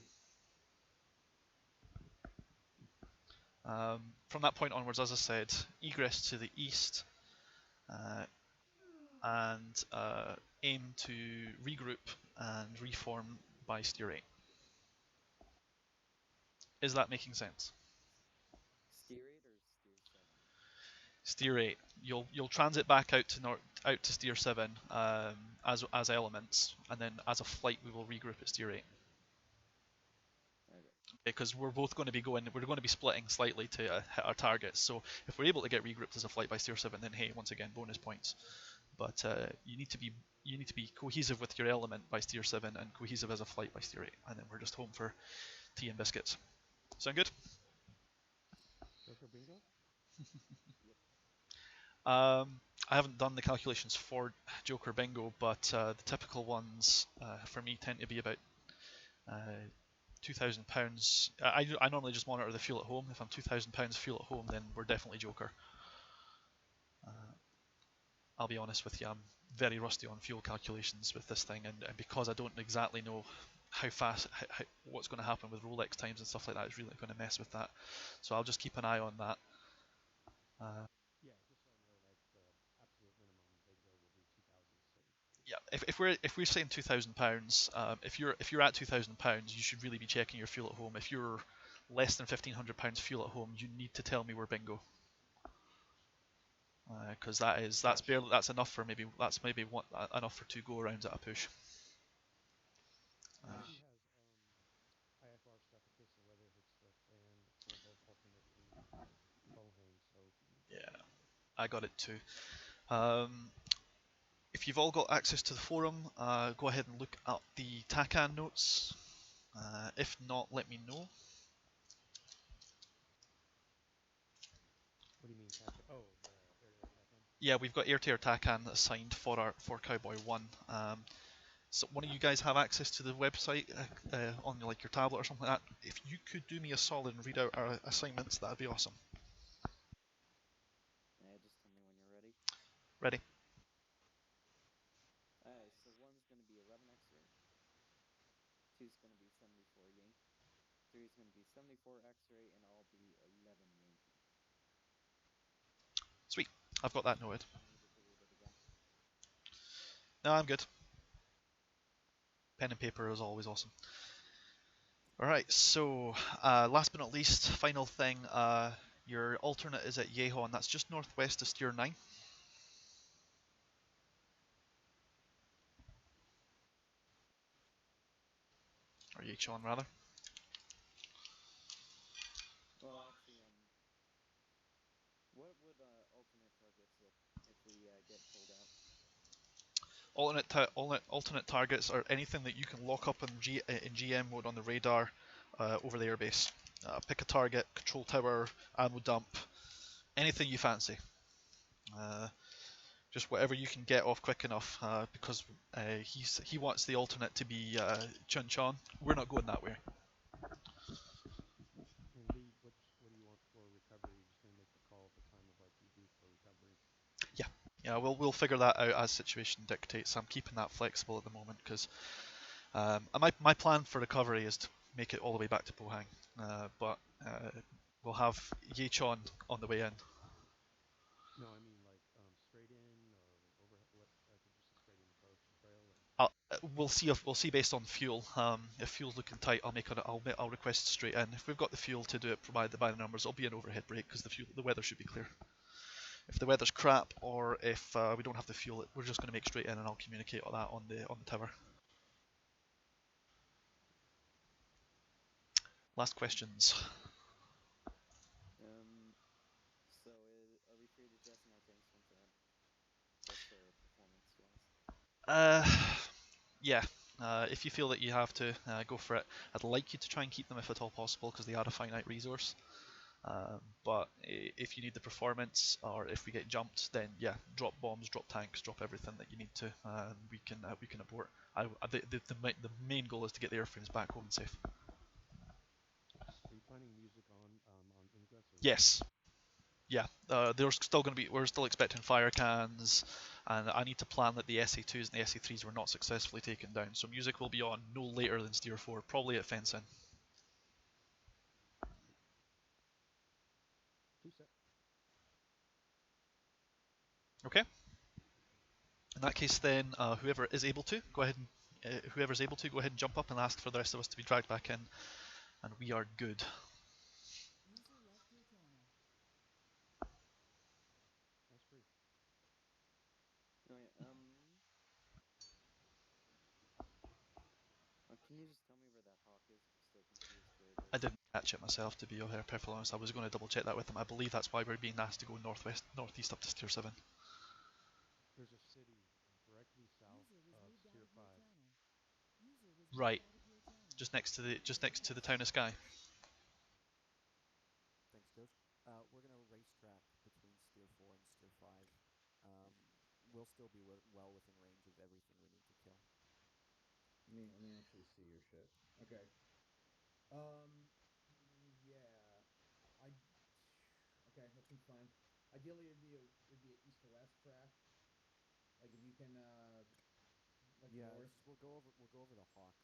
From that point onwards, as I said, egress to the east and aim to regroup and reform by steer 8. Is that making sense? Steer 8 or steer 7? Steer 8. You'll transit back out to steer 7 as elements, and then as a flight we will regroup at steer 8. Okay. Because we're both going to be splitting slightly to hit our targets. So if we're able to get regrouped as a flight by steer 7, then hey, once again bonus points. But you need to be cohesive with your element by steer 7 and cohesive as a flight by steer 8, and then we're just home for tea and biscuits. Sound good? Joker bingo? Yep. I haven't done the calculations for Joker Bingo, but the typical ones for me tend to be about £2,000. I normally just monitor the fuel at home. If I'm £2,000 fuel at home, then we're definitely Joker. I'll be honest with you, I'm very rusty on fuel calculations with this thing, and because I don't exactly know how fast, what's going to happen with Rolex times and stuff like that, it's really going to mess with that. So I'll just keep an eye on that. Yeah, just so I know, like the absolute minimum bingo will be 2,000. So Yeah, if we're saying £2,000, if you're at £2,000, you should really be checking your fuel at home. If you're less than £1,500 fuel at home, you need to tell me we're bingo. Because that's enough for maybe enough for 2 go arounds at a push. he has IFR stuff in case the weather hits the fan for both Ultimate and Bohang. So if you need Yeah, that. I got it too. If you've all got access to the forum, go ahead and look at the TACAN notes. If not, let me know. What do you mean, TACAN? Oh, the air-to-air TACAN? Yeah, we've got air-to-air TACAN assigned for Cowboy 1. so one of you guys have access to the website on like your tablet or something like that, if you could do me a solid and read out our assignments, that'd be awesome. Yeah, just tell me when you're ready. Ready? Alright, so one's going to be 11 X-ray. Two's going to be 74 Yankee. Three's going to be 74 X-ray, and I'll be 11 Yankee. Sweet. I've got that noted. I needed to read it again. No, I'm good. Pen and paper is always awesome. Alright, so last but not least, final thing, your alternate is at Yehon, that's just northwest of Steer 9. Or Yechon, rather. Well, actually, what would alternate targets look if we get pulled out? Alternate targets are anything that you can lock up in GM mode on the radar over the airbase. Pick a target, control tower, ammo dump, anything you fancy. Just whatever you can get off quick enough, because he wants the alternate to be Chun Chon. We're not going that way. And Lee, what do you want for recovery? You're just gonna make the call at the time of like debrief for recovery. Yeah, we'll figure that out as situation dictates. I'm keeping that flexible at the moment because my plan for recovery is to make it all the way back to Pohang, but we'll have Yechon on the way in. No, I mean like straight in or over. What I could just a straight in approach and trail. Or... We'll see based on fuel. If fuel's looking tight, I'll request straight in. If we've got the fuel to do it, provided by the numbers, it'll be an overhead break because the weather should be clear. If the weather's crap or if we don't have the fuel, we're just going to make straight in, and I'll communicate all that on the tower. Last questions. So are we free to jettison our tanks once they're in? Just for performance wise. Yeah. If you feel that you have to, go for it. I'd like you to try and keep them if at all possible because they are a finite resource. But if you need the performance, or if we get jumped, then yeah, drop bombs, drop tanks, drop everything that you need to. We can abort. The main goal is to get the airframes back home and safe. Are you planning music on ingress? Or Yes. Yeah. There's still going to be. We're still expecting fire cans, and I need to plan that the SA2s and the SA3s were not successfully taken down. So music will be on no later than Steer 4, probably at fence in. Two set. Okay. In that case, then whoever is able to go ahead and jump up and ask for the rest of us to be dragged back in, and we are good. User left your channel. That's free. Okay. Can you just tell me where that hawk is? I'm still confused where it is. I didn't catch it myself, to be perfectly honest. I was going to double check that with them. I believe that's why we're being asked to go northeast up to Steer 7. There's a city directly south of Steer 5. Right. Just next to the town of Skye. Thanks, Coach. We're going to racetrack between Steer 4 and Steer 5. We'll still be well within range of everything we need to kill. Let me actually see your shit. Okay. Yeah. Okay, that seems fine. Ideally, it'd be an east to west track. Like if you can, like yeah, north. We'll go over the Hawk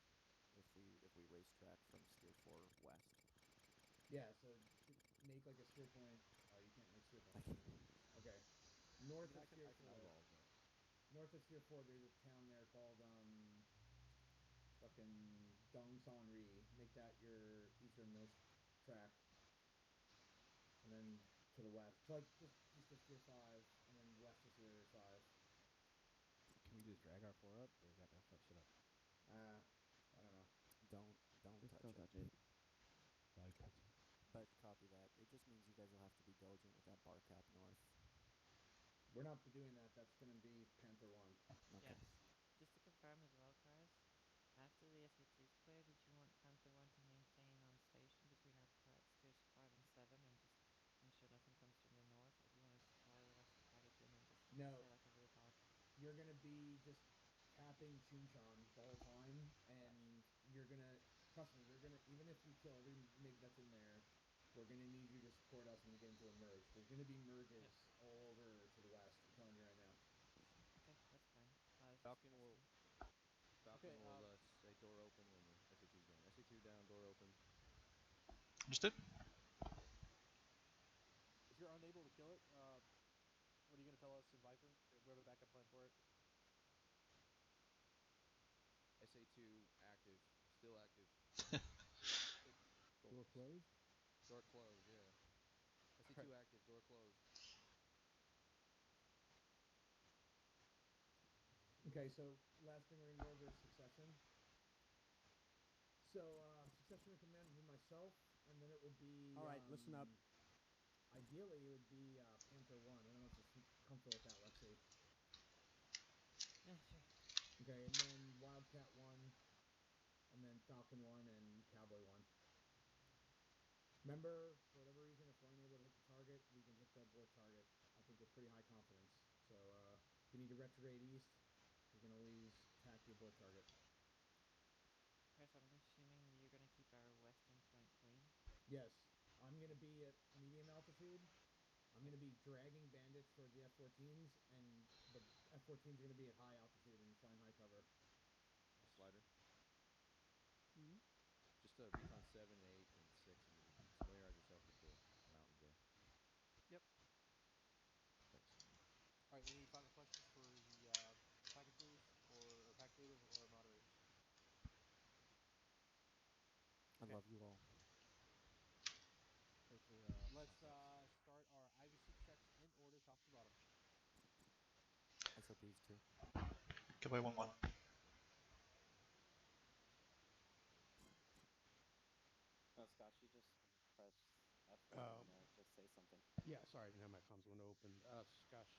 if we racetrack from Steer 4 west. Yeah, so make like a steer point. Oh, you can't make steer points. Okay. North of Steer 4. North of Steer 4, there's a town there called fucking Dongsanri. Make that your easternmost track. And then to the west. So like just east of Steer 5 and then west of Steer 5. Can we just drag our 4 up, or is that gonna fuck shit up? I don't know. Don't Just touch don't it. touch it. Like touching. But copy that. It just means you guys will have to be diligent with that bar cap north. We're not doing that. That's going to be Panther 1. Okay. Yes. Just to confirm as well, Cars, after the SA3's clear, did you want Panther 1 to maintain on station between our Steers 5 and 7 and just ensure nothing comes from the north, or do you want to fly with us to target in and just stay like a robot? You're going to be just tapping Chuncheon the whole time, and you're gonna trust me. They're gonna even if we kill every MiG that's in there, we're gonna need you to support us when we get into a merge. There's gonna be merges all over to the west. I'm telling you right now. Okay, that's fine. Falcon will Okay, say door open when the SA2's down. SA2 down, door open. Understood? if you're unable to kill it, what are you going to tell us in Viper? We have a backup plan for it. SA2 active, still active. Door closed. Door closed, yeah. SA2 active, door closed. Okay, so last thing we're gonna go over is succession. So succession of command will be myself, and then it will be. All right, listen up. Ideally, it would be Panther 1. I don't know if you're comfortable with that, Lexi. Yeah, sure. Okay, and then Wildcat 1, and then Falcon 1, and Cowboy 1. Remember, for whatever reason, if we're unable to hit the target, we can hit the abort target, I think, with pretty high confidence. So if we need to retrograde east, we can always attack the abort target. Chris, I'm assuming you're going to keep our western flank clean? Yes, I'm going to be at medium altitude. I'm going to be dragging bandits towards the F-14s, and the F-14s are going to be at high altitude and find high cover. Slider. Mm-hmm. Just recon 7, 8, and 6, and familiarize yourself with the mountains there. Yep. Thanks. All right. Any final questions for the package leaders or pack leaders or moderators? I love you all. Pray for Let's start our IVC checks in order, top to bottom. SOPs too. Goodbye, 1-1. Oh, Scott, you just press F Um, and just say something. Yeah, sorry, I didn't have my comms window open. Skosh,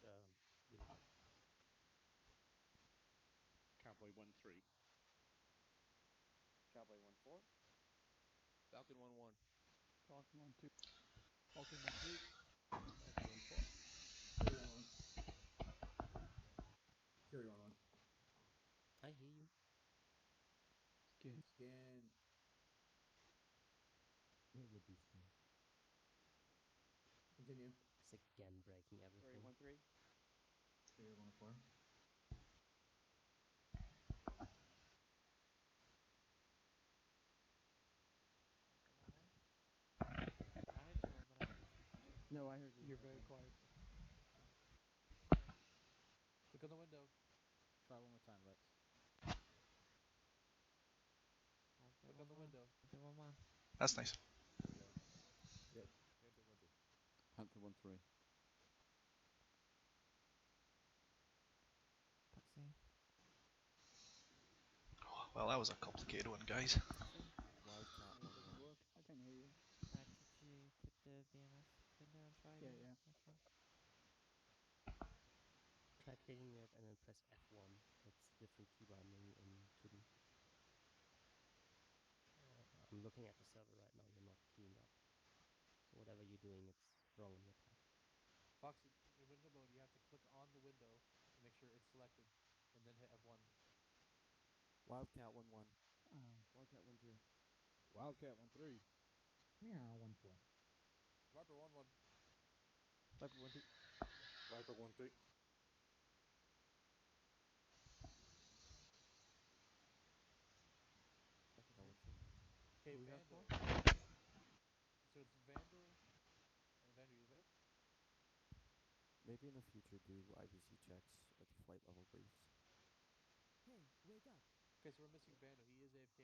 Cowboy 1-3. Cowboy 1-4. Falcon 1-1. Falcon 1-2. Falcon 1-3. Falcon 1-4. Fury 1-1. Fury 1-1. I hear you. Skin. Skin. It would be skin. Continue. It's again breaking Fury everything. 1-3. Fury 1-4. I heard you all, but I didn't. No, I heard you. You're very quiet. Look on the window. Try one more time, Lex. Look on the window. Panther 1-1. That's nice. There we go. Yep. Panther 1-2. Panther 1-3. Foxy. Oh, well, that was a complicated one, guys. Foxy. Wildcat It doesn't 1-1. work. I can hear you. Could you put the BMS window and try again? Yeah. F1? Try cleaning it and then press F1. It's different key binding in 2D. I'm looking at the server right now. You're not keying up. So whatever you're doing, it's wrong on your part. Foxy, in window mode, you have to click on the window and make sure it's selected, and then hit F1. Wildcat 1-1. Wildcat 1-2. Wildcat 1-3. Meow 1-4. Viper 1-1. Viper 1-2. Viper 1-3. Echo 1-2. Okay, Who we got Vandal. for? So it's Vandal. Vandal, you there? Maybe in the future do IVC checks at the flight level briefs. Hey, wake up! Okay, so we're missing Vandal. He is AFK.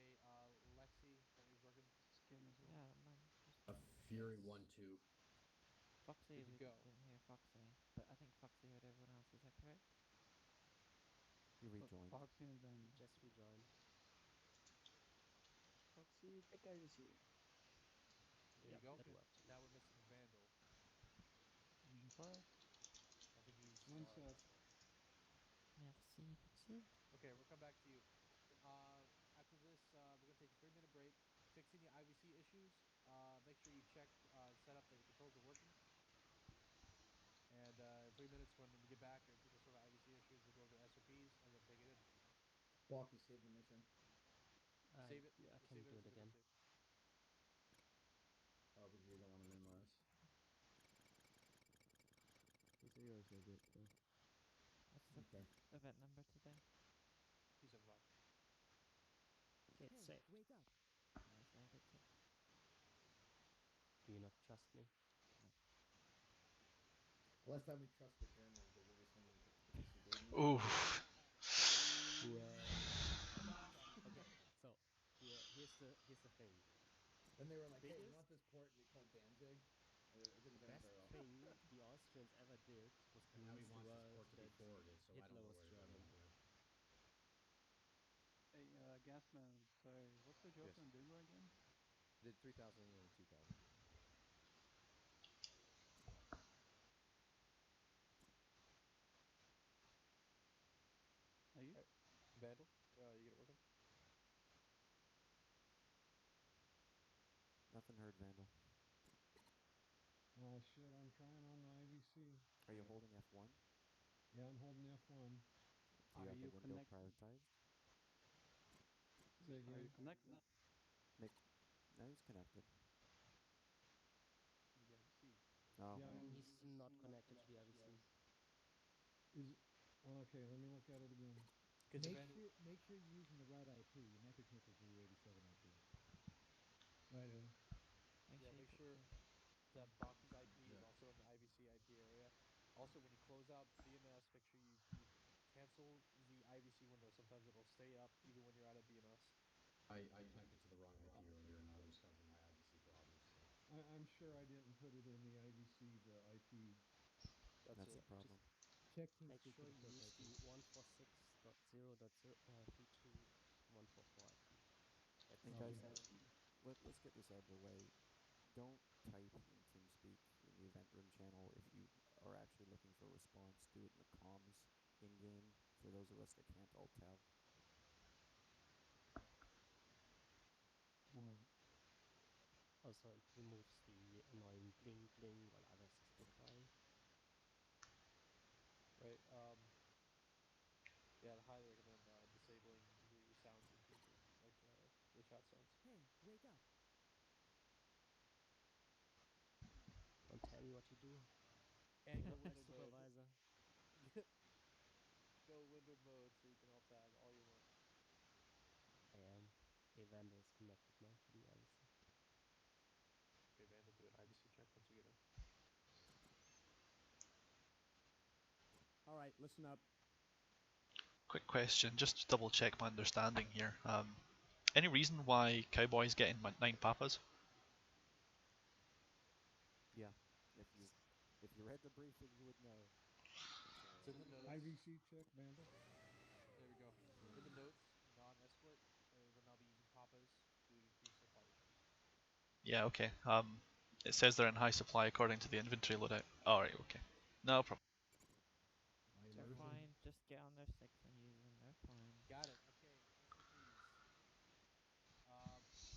Lexi, is working. Skin as well. Yeah, mine just. Fury 1-2. Foxy, Good to we go. didn't hear Foxy, but I think Foxy heard everyone else. Is that correct? He rejoined. Foxy and He Vandal. just rejoined. Foxy, take IVC. There Yep, you go. that worked. Now we're missing Vandal. Vision 5. I think he's. One set. Merci, Foxy. Okay, we'll come back to you. After this, we're gonna take a 3-minute break. Fix any IVC issues. Make sure you check set up that the controls are working. And in 3 minutes, when we get back, if there's no sort of IVC issues, we'll go over the SOPs and then take it in. Block, you saved the mission. Save it. I Save can it do as it a video again. save. Oh, because you don't want to minimize. He said he already saved it, so. What's the event number today? 275. Okay, it's saved. Wake up. I saved it too. Do you not trust me? No. The last time we trusted him was the very same certificates he gave me. Ooh. Well, okay. So here's the thing. Then they were like, "Hey, we Biggest- want this port called Danzig." It didn't The turn out best very well. thing the Austrians ever did was And now he convince the wants this world port to be that forwarded, so I Hitler don't know was where to go to German. look it up. Hey, Gasman, sorry, what's the job Yes. on Dingo again? Did 3,000 and 2,000. Are you? Hey, Vandal, you get it working? Nothing heard, Vandal. Shit, I'm trying on the IVC. Are you holding F1? Yeah, I'm holding F1. Do you Are have the you window connected? prioritized? Say Are again. you connected? Now he's connected. To the IBC. Oh. Yeah, He's not connected to the IVC. is okay. Let me look at it again. Make sure you're using the right IP. You might be connected to your 87 IP. Right. Make sure that Box's IP is also in the IVC IP area. Also, when you close out BMS, make sure you cancel the IVC window. Sometimes it'll stay up even when you're out of BMS. I connected to the wrong IP earlier, and that was causing my IVC problems. So I'm sure I didn't put it in the IVC, the IP. That's the problem. Check Make TeamSpeak sure for the you correct use IP. the 146.0.32.144 IP. That's And the guys, best IP. let's get this out of the way. Don't type in TeamSpeak in the event room channel if you are actually looking for a response. Do it in the comms in-game for those of us that can't alt-tab. What? Also, it removes the annoying bling bling while others are still trying. Right. I'd highly recommend disabling the sounds in TeamSpeak, like the chat sounds. Hey, wake up. Don't tell me what you do. And go My windowed mode. supervisor. Go windowed mode so you can alt tab all you want. I am. Okay, Vandal is connected now to the IVC. Okay, Vandal, do an IVC check once you get in. All right, listen up. Quick question, just to double check my understanding here. Any reason why Cowboy's getting 9 papas? Yeah, if you read the briefing, you would know. It's in the notes. IVC check, Vandal. There we go. In the notes, non-escort will now be eating papas due to supply issues. Yeah, okay. It says they're in high supply according to the inventory loadout. Alright, okay. No problem. They're fine. Just get on their sticks and use them. They're fine. Got it. Okay, SOPs.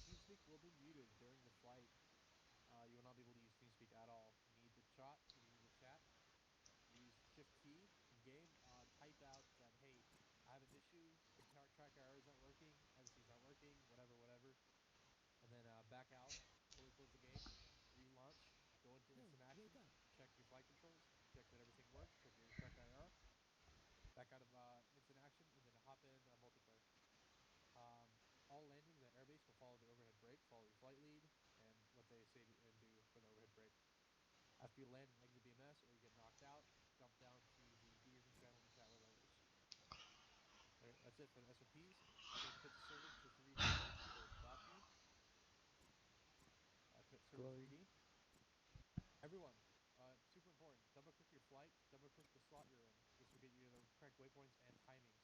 TeamSpeak will be muted during the flight. You will not be able to use TeamSpeak at all. You need to chat. Use Shift T in game. Type out that, hey, I have an issue. Track IR is not working. IVC is not working. Whatever. And then back out. Fully close the game. Relaunch. Go into instant action. Check your flight controls. Check that everything works. Check your track IR. Back out of instant action, and then hop in multiplayer. All landings at airbase will follow the overhead brake. Follow your flight lead and what they say to, and do for the overhead brake. After you land and exit BMS or you get knocked out, jump down to the debriefing channel and chat with others. All right, that's it for the SOPs. Okay, pit server to 3D for Docu. Pit server 3D. Everyone, super important. Double click your flight. Double click the slot you're in. This will get you the correct waypoints and timings.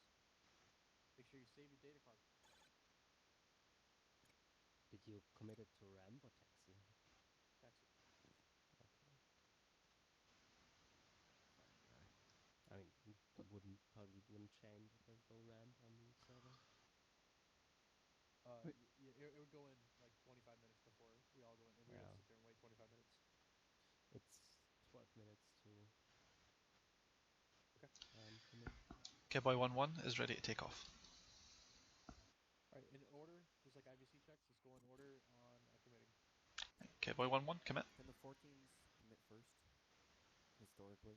Make sure you save your data card. Did you commit it to ramp or taxi? Taxi. Okay. I mean, probably wouldn't change if I go ramp on the server. It would go in like 25 minutes before we all go in, and we would sit there and wait 25 minutes. It's 12 minutes to okay. Commit. Cowboy 1-1 is ready to take off. Okay, boy 1-1, commit. Can the 14s commit first? Historically?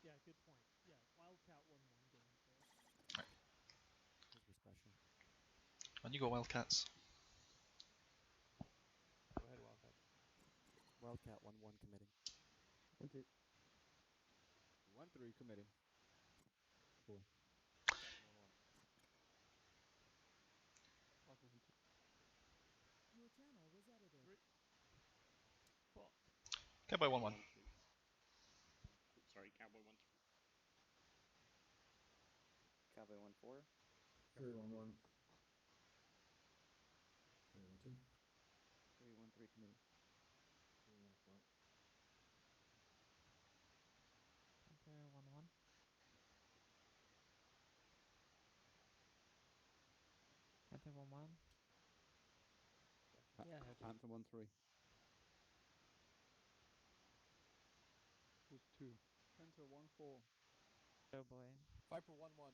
Yeah, good point. Yeah, Wildcat 1-1 going first. Right. Because we're special. On you go, Wildcats. Go ahead, Wildcat. Wildcat 1-1 committing. 1-2. 1-3 committing. 4. Falcon 1-1. Falcon 1-2. Your channel was edited. 3. 4. Okay, boy 1-1. 1-3. Sorry, Cowboy 1-3. Cowboy 1-4. 3-1-1. 3-1-2. 3-1-3 committing. 3-1 front. Panther 1-1. Panther 1-1. Yeah, I heard you. Panther 1-3. Was 2. Panther 1-4. Doughboy. Viper 1-1.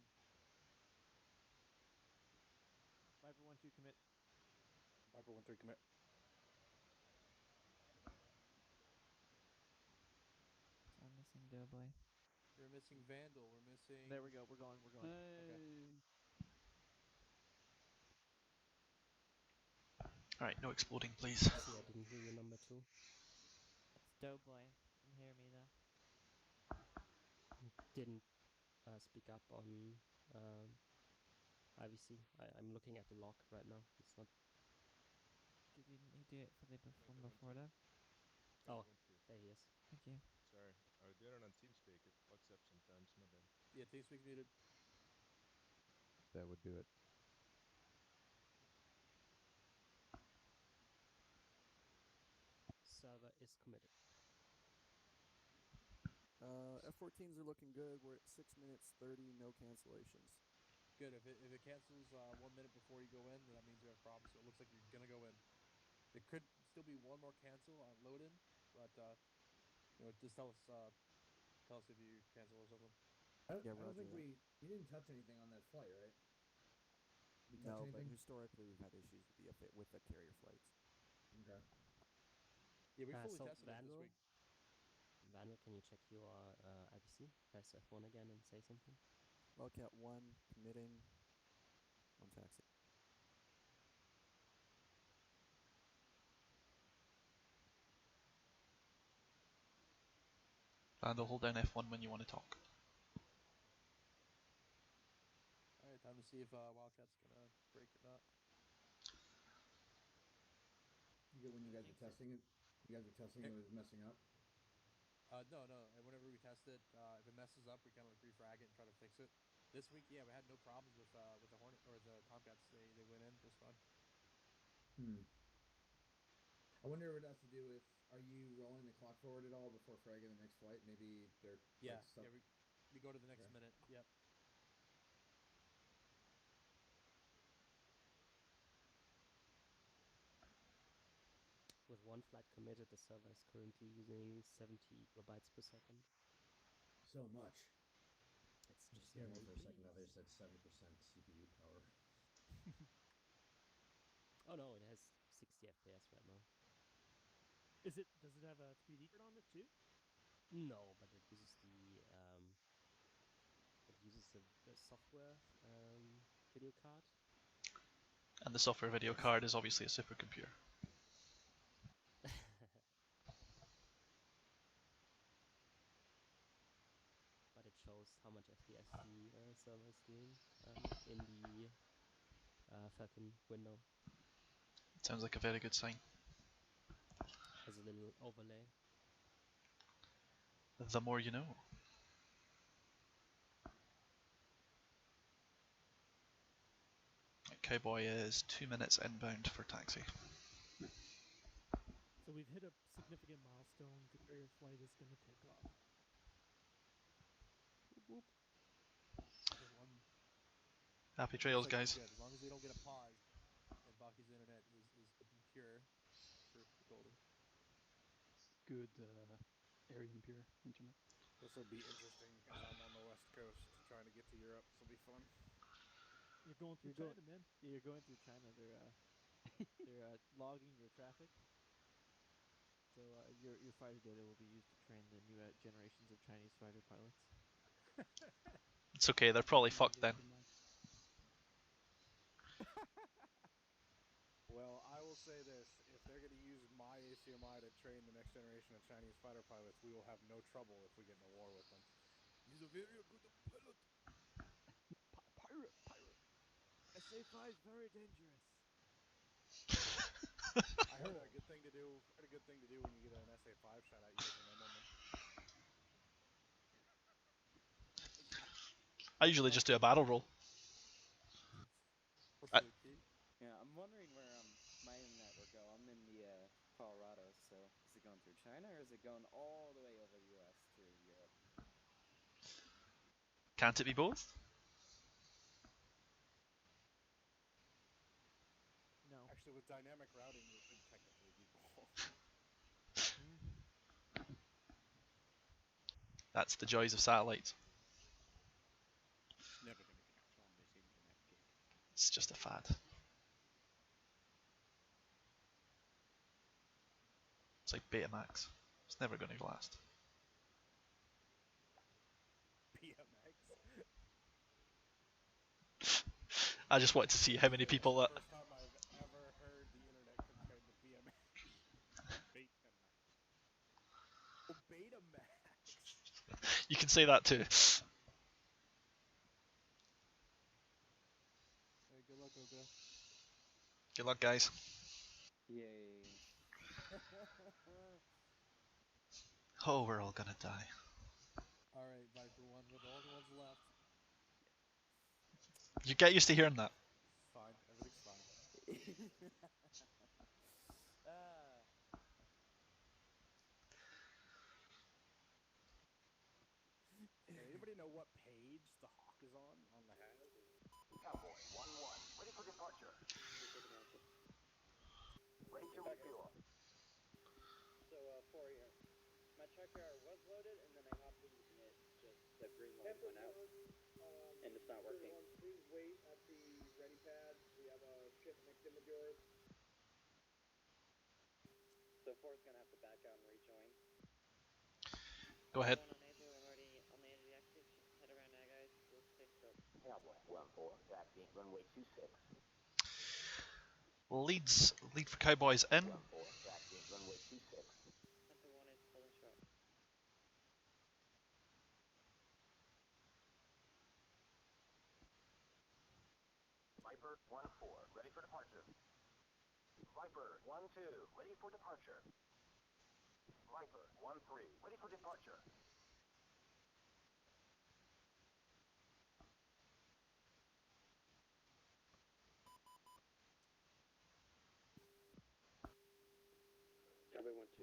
Viper 1-2 commit. Viper 1-3 commit. So I'm missing Doughboy. We're missing Vandal. We're missing. There we go. We're going. Hey. Okay. Alright, no exploding, please. See, I didn't hear your number 2. It's Doughboy. Didn't hear me though. Didn't speak up on IVC. I'm looking at the log right now. It's not. Did you do it for the one before 1-2. that? Oh, 1-2. there he is. Thank you. Sorry, I was doing it on TeamSpeak. It fucks up sometimes. My bad. Yeah, TeamSpeak's muted. That would do it. Server is committed. F-14s are looking good. We're at 6 minutes 30, no cancellations. Good. If it cancels 1 minute before you go in, then that means you have problems. So it looks like you're gonna go in. There could still be one more cancel on load in, but just tell us if you cancel or something. I Yeah, don't think roger we didn't touch anything on that flight, right? We touch No, but anything? historically we've had issues with the carrier flights. Okay. Yeah, we fully So tested it this week. Vandal, can you check your IVC? Press F1 again and say something. Wildcat 1 committing on taxi. Vandal, hold down F1 when you want to talk. Alright, time to see if Wildcat's gonna break or not. When you guys were testing it? You guys were testing it was messing up? No. Whenever we test it, if it messes up, we kind of like refrag it and try to fix it. This week, yeah, we had no problems with the Hornet or the Tomcats. They went in just fine. I wonder what it has to do with. Are you rolling the clock forward at all before fragging the next flight? Maybe they're we go to the next minute. Yep. With one flight committed, the server is currently using 70 kilobytes per second. So much. It's It just scared me for a second. Now they said 70% CPU power. Oh no, it has 60 FPS right now. Does it have a 3D card on it too? No, but it uses the software video card. And the software video card is obviously a supercomputer. But it shows how much FPS the server is doing in the Falcon window. Sounds like a very good sign. Has a little overlay. The more you know. Cowboy is 2 minutes inbound for taxi. So we've hit a significant milestone. The carrier flight is going to take off. Whoop, whoop. Good one. Happy trails, like guys. Good. As long as we don't get a pause, and Bucky's internet is pure, we're golden. Good Aryan pure internet. This will be interesting as I'm on the West Coast trying to get to Europe. This will be fun. You're going through China, man. You're going through China. They're They're logging your traffic. So your fighter data will be used to train the new generations of Chinese fighter pilots. It's okay, they're probably fucked then. Well, I will say this: if they're going to use my ACMI to train the next generation of Chinese fighter pilots, we will have no trouble if we get in a war with them. He's a very good pilot. Pirate. SA5 is very dangerous. I heard a good thing to do. A good thing to do when you get an SA5 shot at you is an Immelman. I usually just do a barrel roll. Yeah, I'm wondering where my network go. I'm in the Colorado, so is it going through China or is it going all the way over the U.S. to Europe? Can't it be both? No. Actually, with dynamic routing, it could technically be both. That's the joys of satellites. It's never going to catch on this internet gig. It's just a fad. It's like Betamax. It's never going to last. BMX. I just wanted to see how many people That's the first time I've ever heard the internet compared to BMX. Betamax. Oh, Betamax. You can say that too. Hey, good luck, OCA. Good luck, guys. Yay. Oh, we're all gonna die. Alright, Viper 1, we're the only ones left. You get used to hearing that. Fine, everything's fine. Anybody know what page the Hawk is on the HAZ? Cowboy 1-1, ready for departure. Ready to refuel. So, for you, my truck car was loaded, and then I hopped in, and it just, the green light went out, and it's not working. Please wait at the ready pad. We have a ship mixed in with yours. So 4's gonna have to back out and rejoin. Go ahead. I'm already on the edge of the exit. Just head around now, guys. We'll stay still. Cowboy 1-4, taxi, runway 26. Lead for Cowboys in. 1-4, taxi, runway 26. Hunter 1 is full and short. Viper 1-4, ready for departure. Viper 1-2, ready for departure. Viper 1-3, ready for departure.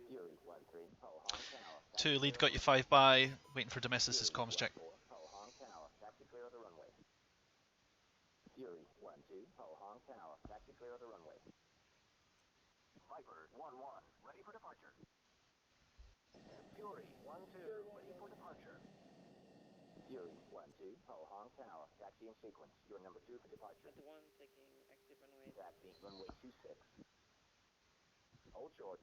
Fury 1-3, Ho Hong Tower. 2 lead got you 5 by. Waiting for Domestic's comms check. Ho Hong Tower, taxi clear of the runway. Fury 1-2, Ho Hong Tower, taxi clear of the runway. Viper 1-1, ready for departure. Fury 1-2, ready for departure. Fury 1-2, Ho Hong Tower, taxi in sequence. You're number 2 for departure. Hunter 1 taking exit runway. Taxi runway 26. Hold short.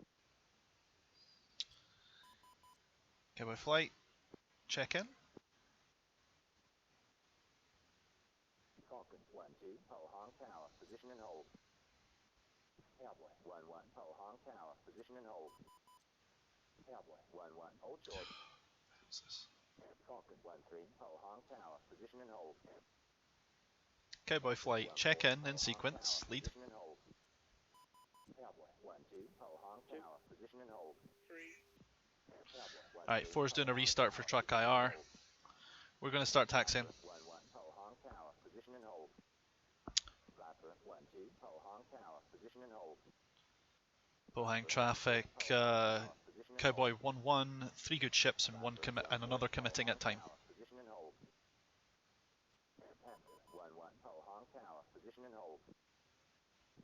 Cowboy flight. Check in. Falcon 1-2, Ho Hong Tower, position and hold. Cowboy 1-1, Ho Hong Tower, position and hold. Cowboy 1-1, hold short. Falcon 1-3, Ho Hong Tower, position and hold. Cowboy flight. Check in sequence. Lead. Position and hold. Cowboy 1-2, Ho Hong Tower, position and hold. 3. Alright, 4's doing a restart for truck IR. We're going to start taxiing. 1-1, Ho Hong Tower, position and hold. Viper 1-2, Ho Hong Tower, position and hold. Bohang traffic. Cowboy 1-1. 3 good ships and one and another committing at time. Position and hold. Panther 1-1, Ho Hong Tower, position and hold.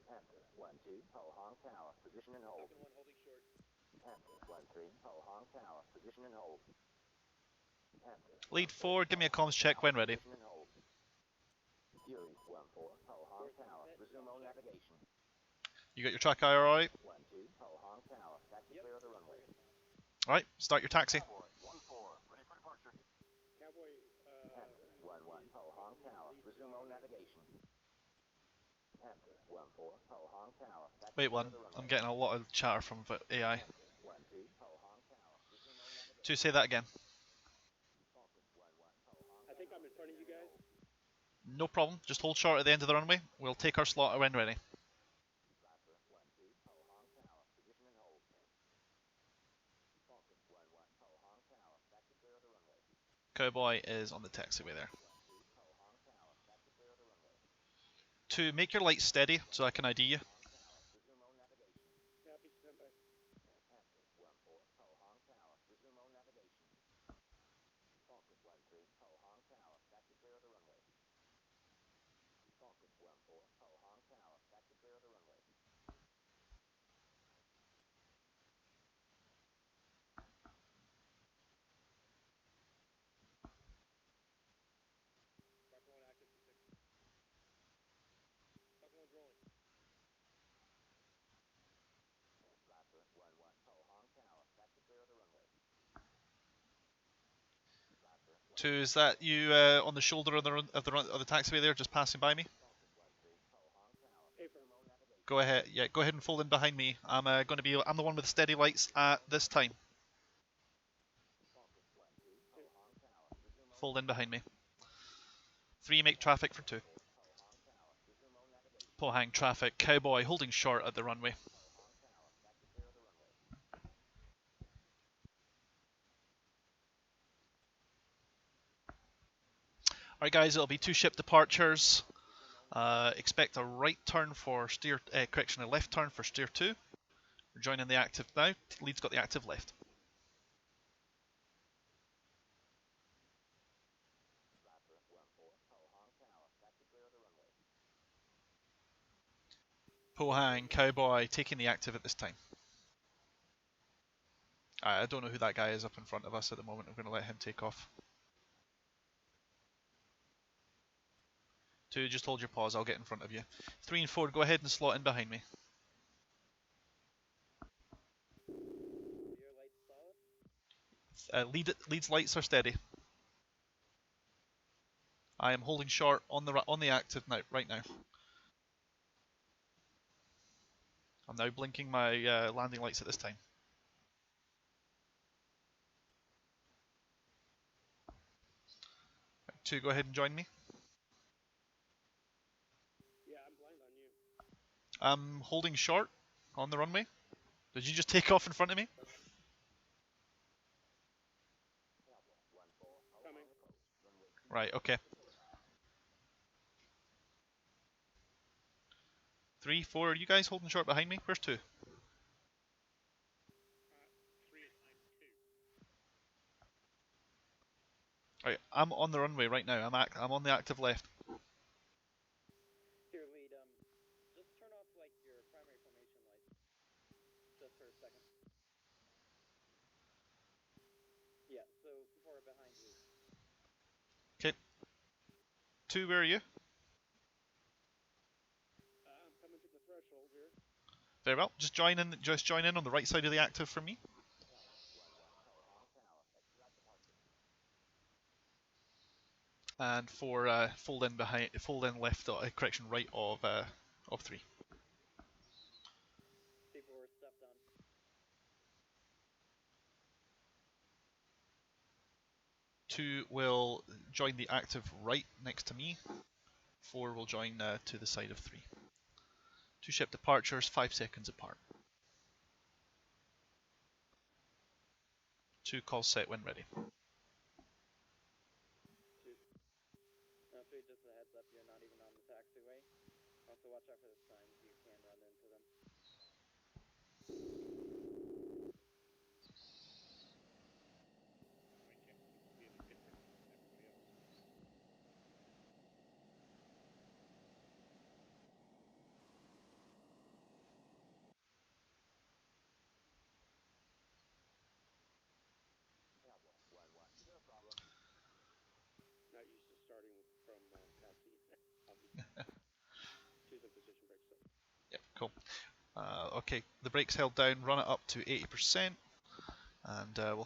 Panther 1-2, Ho Hong Tower, position and hold. Falcon 1 holding short. Panther 1-3, Ho Hong Tower, position and hold. Panther Lead 4, give me a comms check when ready. position and hold. Fury 1-4, Ho Hong Tower, resume all navigation. You got your track IR alright? 1-2, Ho Hong Tower, taxi clear of the runway. Alright, start your taxi. Cowboy 1-4, ready for departure. Cowboy, Enter 1-1, Ho Hong Tower, resume all navigation. Enter 1-4, Ho Hong Tower, taxi Wait clear one, of the runway. I'm getting a lot of chatter from AI. Enter 1-2, Ho Hong Tower, resume all navigation. To say that again. Falcon 1-1, Ho Hong I think I'm in front of you guys. No problem, just hold short at the end of the runway. We'll take our slot when ready. Blaster 1-2, Ho Hong Tower, position and hold. Falcon 1-1, Ho Hong Tower, taxi clear of the runway. Cowboy is on the taxiway there. 1-2, Ho Hong Tower, taxi clear of the runway. To make your lights steady so I can ID you. Ho Hong Tower, resume all navigation. Copy, standby. Enter 1-4, Ho Hong Tower, resume all navigation. Falcon 1-3, Ho Hong Tower, taxi clear of the runway. Falcon 1-4, Ho Hong Tower, taxi clear of the runway. Falcon 1 active for 6. Falcon 1's rolling. Blaster 1-1, Ho Hong Tower, taxi clear of the runway. Blaster 1-1. To is that you on the shoulder of the taxiway there, just passing by me? Falcon 1-3, Ho Hong Tower, Hey, resume all navigation. Go ahead, yeah, go ahead and fold in behind me. I'm the one with steady lights at this time. Falcon 1-2, Ho Hong Tower, resume all Fold in behind me. navigation. 3 make traffic for 2. Ho Hong Tower, resume all navigation. Pohang traffic, Cowboy holding short at the runway. Ho Hong Tower, taxi clear of the runway. Alright guys, it'll be 2 ship departures. Expect a right turn for steer, correction, a left turn for steer 2. We're joining the active now. Lead's got the active left. Blaster 1-4, Ho Hong Tower, taxi clear of the runway. Pohang, Cowboy taking the active at this time. I don't know who that guy is up in front of us at the moment. I'm going to let him take off. 2, just hold your pause. I'll get in front of you. 3 and 4, go ahead and slot in behind me. Your lights solid? Lead's lights are steady. I am holding short on the active now, right now. I'm now blinking my landing lights at this time. 2, go ahead and join me. Yeah, I'm blind on you. I'm holding short on the runway. Did you just take off in front of me? Coming. Right, okay. 3, 4, are you guys holding short behind me? Where's 2? 3 is 9-2. Right, I'm on the runway right now. I'm on the active left. Here, lead, just turn off, like, your primary formation lights. Just for a second. Yeah, so 4 behind you. Okay. 2, where are you? I'm coming to the threshold here. Very well. Just join in on the right side of the active for me. And for fold in left, correction, right of 3. People were stepped on. 2 will join the active right next to me. 4 will join to the side of 3. 2 ship departures, 5 seconds apart. 2 calls set when ready. 2. Now, 3, just a heads up, you're not even on the taxiway. Also, watch out for the signs, you can run into them. My check seems to be a bit different from everybody else. Not used to starting from taxi. I'll be 2's in position break, so. Yep, cool. Okay, the brakes held down, run it up to 80%, and I'll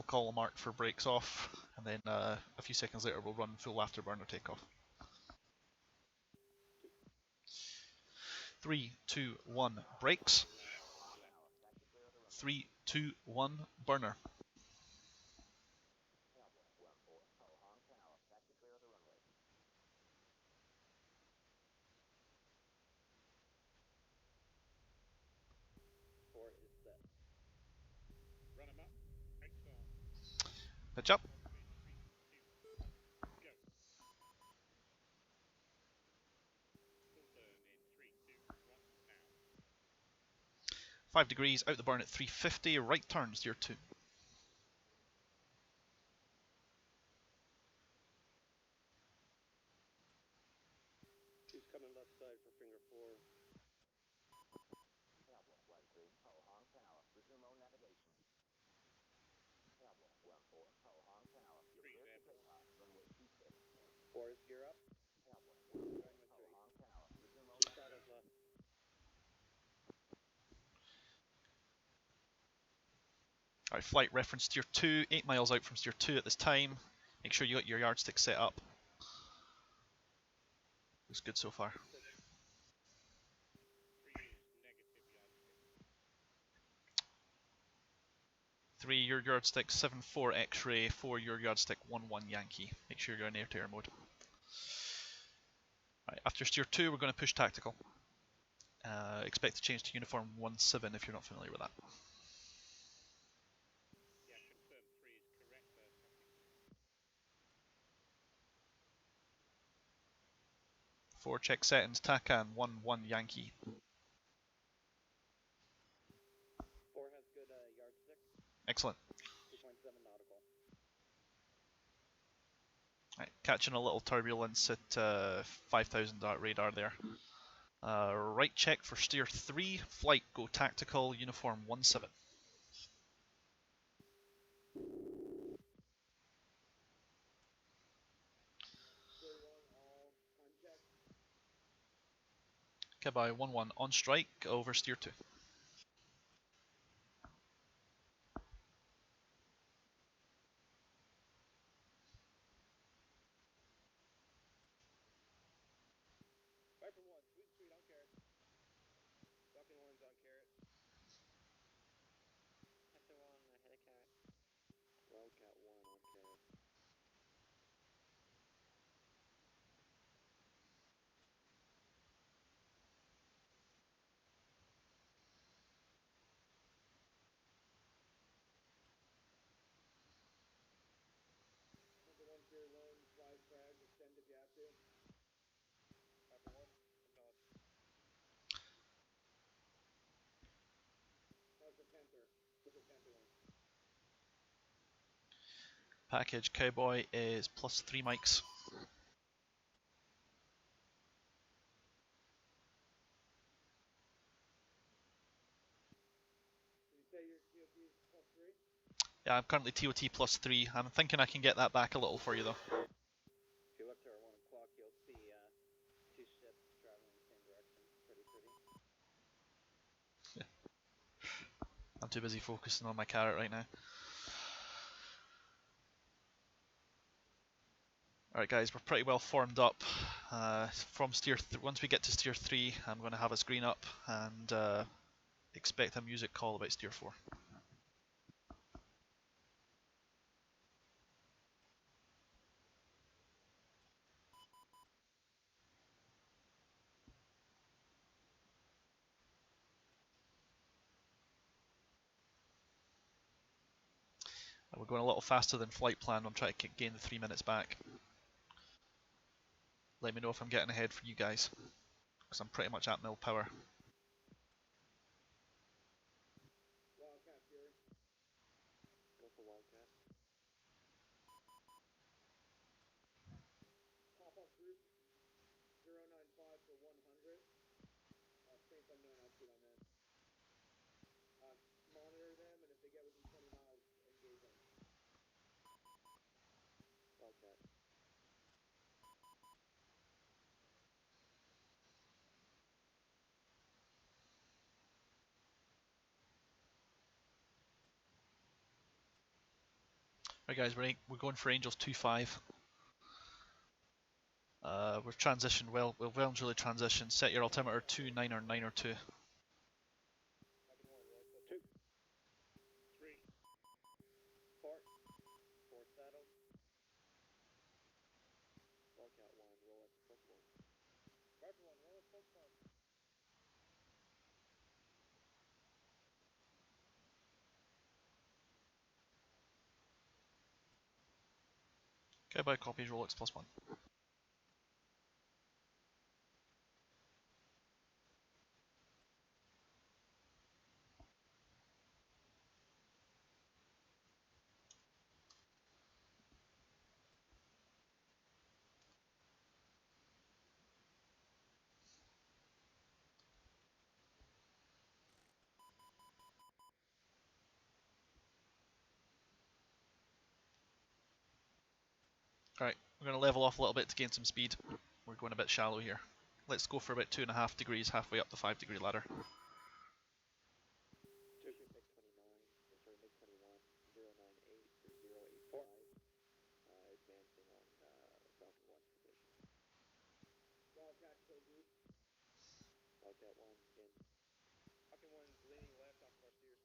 call a mark for brakes off, and then a few seconds later we'll run full afterburner takeoff. 3, 2, 1, brakes. 3, 2, 1, burner. Pitch up. 5 degrees, out the burn at 350, right turn, steer 2. He's coming left side for finger 4. Cowboy 1-3, ho hong tower, resume all navigation. Cowboy 1-4, ho hong tower, you're clear for takeoff, runway 26. 4 is gear up. Cowboy 1-4, Join with ho 3. hong tower, resume all Keep throttle navigation. left. Alright, flight reference steer 2, 8 miles out from steer 2 at this time. Make sure you got your yardstick set up. Looks good so far. 3, your yardstick 7-4 X-ray, 4, your yardstick 1-1 Yankee. Make sure you're in air-to-air mode. Right, after steer 2, we're going to push tactical. Expect to change to uniform 1-7 if you're not familiar with that. Yeah, confirm 3 is correct there, tracking. 4, check settings, TACAN 1-1 Yankee. 4 has good yardstick. Excellent. 2.7 nautical. Right, catching a little turbulence at 5,000 radar there. Right check for steer 3, flight go tactical, uniform 1-7. Goodbye 1-1 on strike over steer 2. Viper 1, sweet on carrot. Falcon 1's on carrot. Panther 1, ahead of carrot. Wildcat 1 on carrot. Panther 1, clear 1, fly frags, extend if you have to. Viper 1, acknowledge. How's the Panther? What's the Panther 1? Package Cowboy is +3 mics. Did you say your TOT is +3? Yeah, I'm currently TOT +3. I'm thinking I can get that back a little for you though. If you look to our 1 o'clock, you'll see 2 ships traveling in the same direction. Pretty. I'm too busy focusing on my carrot right now. Alright guys, we're pretty well formed up. From once we get to steer 3, I'm going to have a screen up and expect a music call about steer 4. We're going a little faster than flight plan. I'm trying to gain the 3 minutes back. Let me know if I'm getting ahead for you guys, because I'm pretty much at mill power. Wildcat Fury. Go for Wildcat. Pop up group 095 for 100. Saints unknown altitude on them. Monitor them, and if they get within 20 miles, engage them. Wildcat. Right, guys, we're going for Angels 2-5. We've transitioned well. We've well and truly transitioned. Set your altimeter 2-9 or 9 or 2. Two. Three. Four. Four settled. Wildcat 1, roll up plus 1. Viper 1, roll up plus 1. Okay, by copies, Rolex +1. Alright, we're going to level off a little bit to gain some speed. We're going a bit shallow here. Let's go for about 2.5 degrees, halfway up the 5-degree ladder. MiG 29, sorry, MiG 21, 098 for 085. Advancing on Falcon 1's position. Wildcat code group. Wildcat 1, in. Falcon 1's leaning left off of our steers.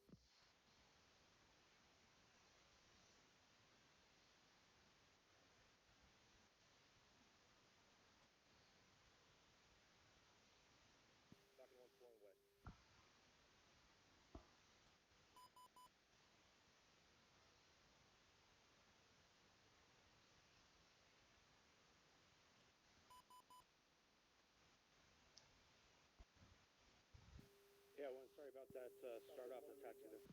Falcon 1's flowing west. Yeah, well, sorry about that start off with taxi there.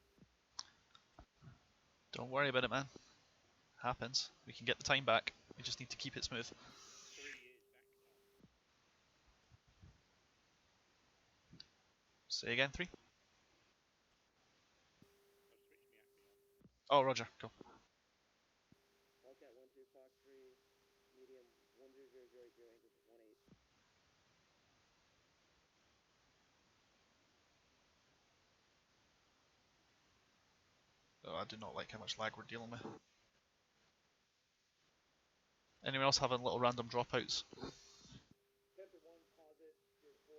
Don't worry about it, man. Happens. We can get the time back. We just need to keep it smooth. 3 is back off. Say again, 3? Oh, switch me out, Oh, roger. Go. Wildcat 1, 2, Fox 3, medium 10080, Angels 18. Oh, I do not like how much lag we're dealing with. Anyone else having little random dropouts? Panther 1, pause it, steer 4.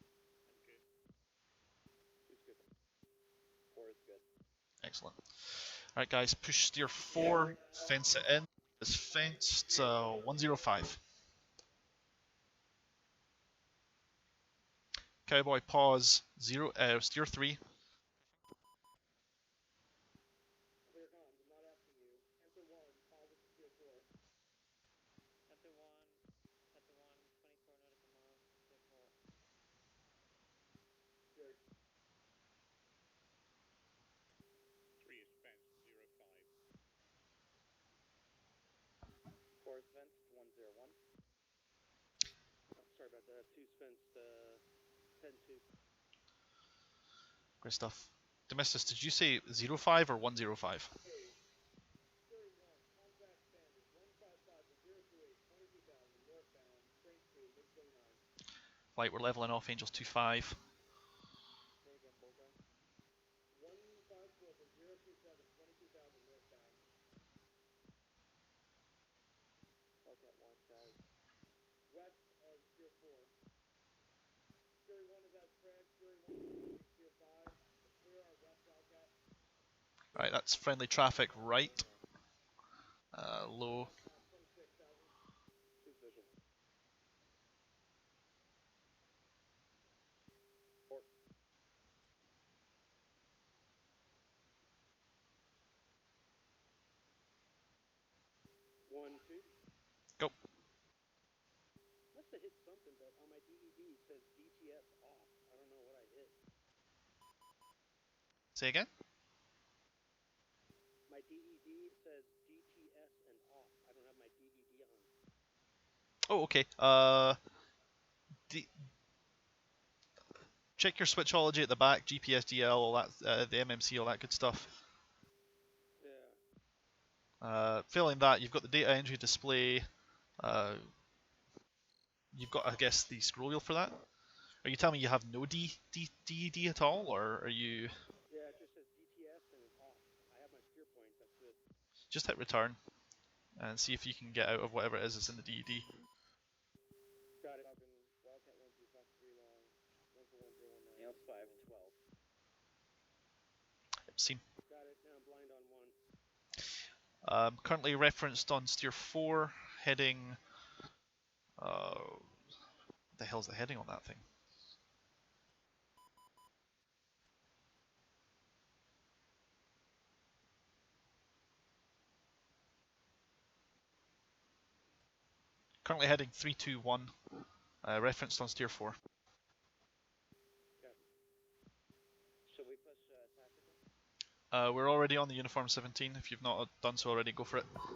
I'm good. 2's good. 4 is good. Excellent. Alright, guys, push steer 4, fence it in. It's fenced 105. Cowboy, pause, steer 3. Clear comms, I'm not asking you. Panther 1, pause it to steer 4. Panther 1, 24 nautical miles, steer 4. Steer. 3 is fenced, 05. 4 is fenced, 101. Oh, sorry about that. 2's fenced, 10-2. Great stuff. Domestic, did you say 05 or 105? Hey, Surrey 1, contact standard 155 to 028, 22,000 northbound, strength 2, MiG 29. Flight, we're leveling off, Angels 25. Say again, Bullseye. 154 for 027, 22,000 northbound. Wildcat 1, Charlie. West of Steer 4. Surrey 1 is as Fred, Surrey 1 is approaching Steer 5. Clear our west Wildcat. Right, that's friendly traffic right. Low. 26,000. 2's visual. 4. 1, 2. Go. Must have hit something, but on my DED it says DTS off. I don't know what I hit. Say again? My DED says DTS and off. I don't have my DED on. Oh, okay. Check your switchology at the back, GPS, DL, all that, the MMC, all that good stuff. Yeah. Failing that, you've got the data entry display. You've got, I guess, the scroll wheel for that. Are you telling me you have no DED at all, or are you? Yeah, it just says DTS and off. I have my steer points. That's just hit return and see if you can get out of whatever it is that's in the DED. Got it. Falcon, Wildcat 1-2, Fox 3 long, 141-019. Nails 5-12. Seen. Got it. Now I'm blind on 1. Currently referenced on steer 4, heading... what the hell's the heading on that thing? Currently heading 321, referenced on steer 4. Got it. Should we push tactical? We're already on the uniform 17. If you've not done so already, go for it. Alright,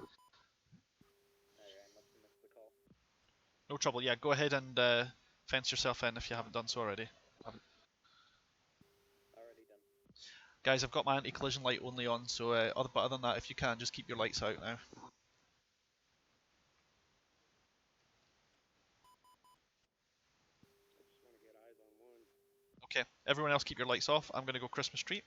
I must have missed the call. No trouble, yeah, go ahead and fence yourself in if you haven't done so already. Already done. Guys, I've got my anti-collision light only on, so but other than that, if you can, just keep your lights out now. I just want to get eyes on 1. Okay, everyone else keep your lights off. I'm going to go Christmas tree.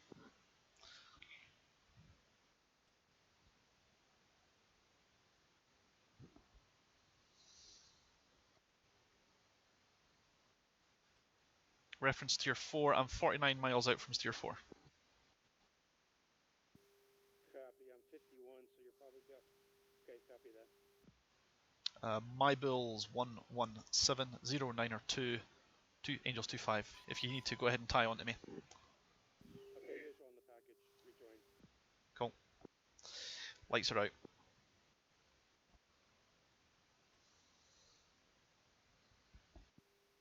Reference steer 4, I'm 49 miles out from steer 4. Copy, I'm 51, so you're probably go. Okay, copy that. My bill's 11709 or 2, Angels 25. If you need to, go ahead and tie on to me. Okay, visual on the package. Rejoin. Cool. Lights are out.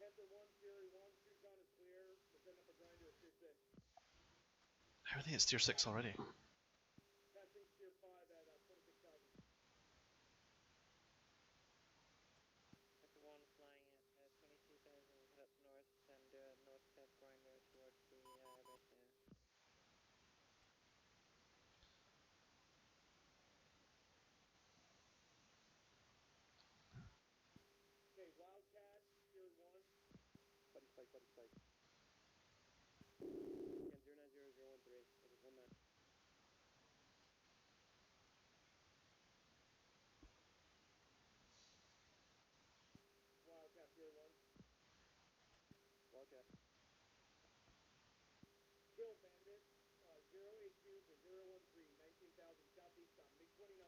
Panther 1, Fury 1, Tucson is clear. We're setting up a grinder at Steer 6. How are they at steer 6 already? Passing Steer 5 at 26,000. Panther 1 flying at 22,000, head up north and do a north-south grinder towards the base now. Okay, Wildcat, Steer 1. Buddy spike, buddy spike. And 090013. I just won that. Wildcat, Steer 1. Wildcat. Kill Bandit, 082 for 013, 19,000 southeast on MiG-29.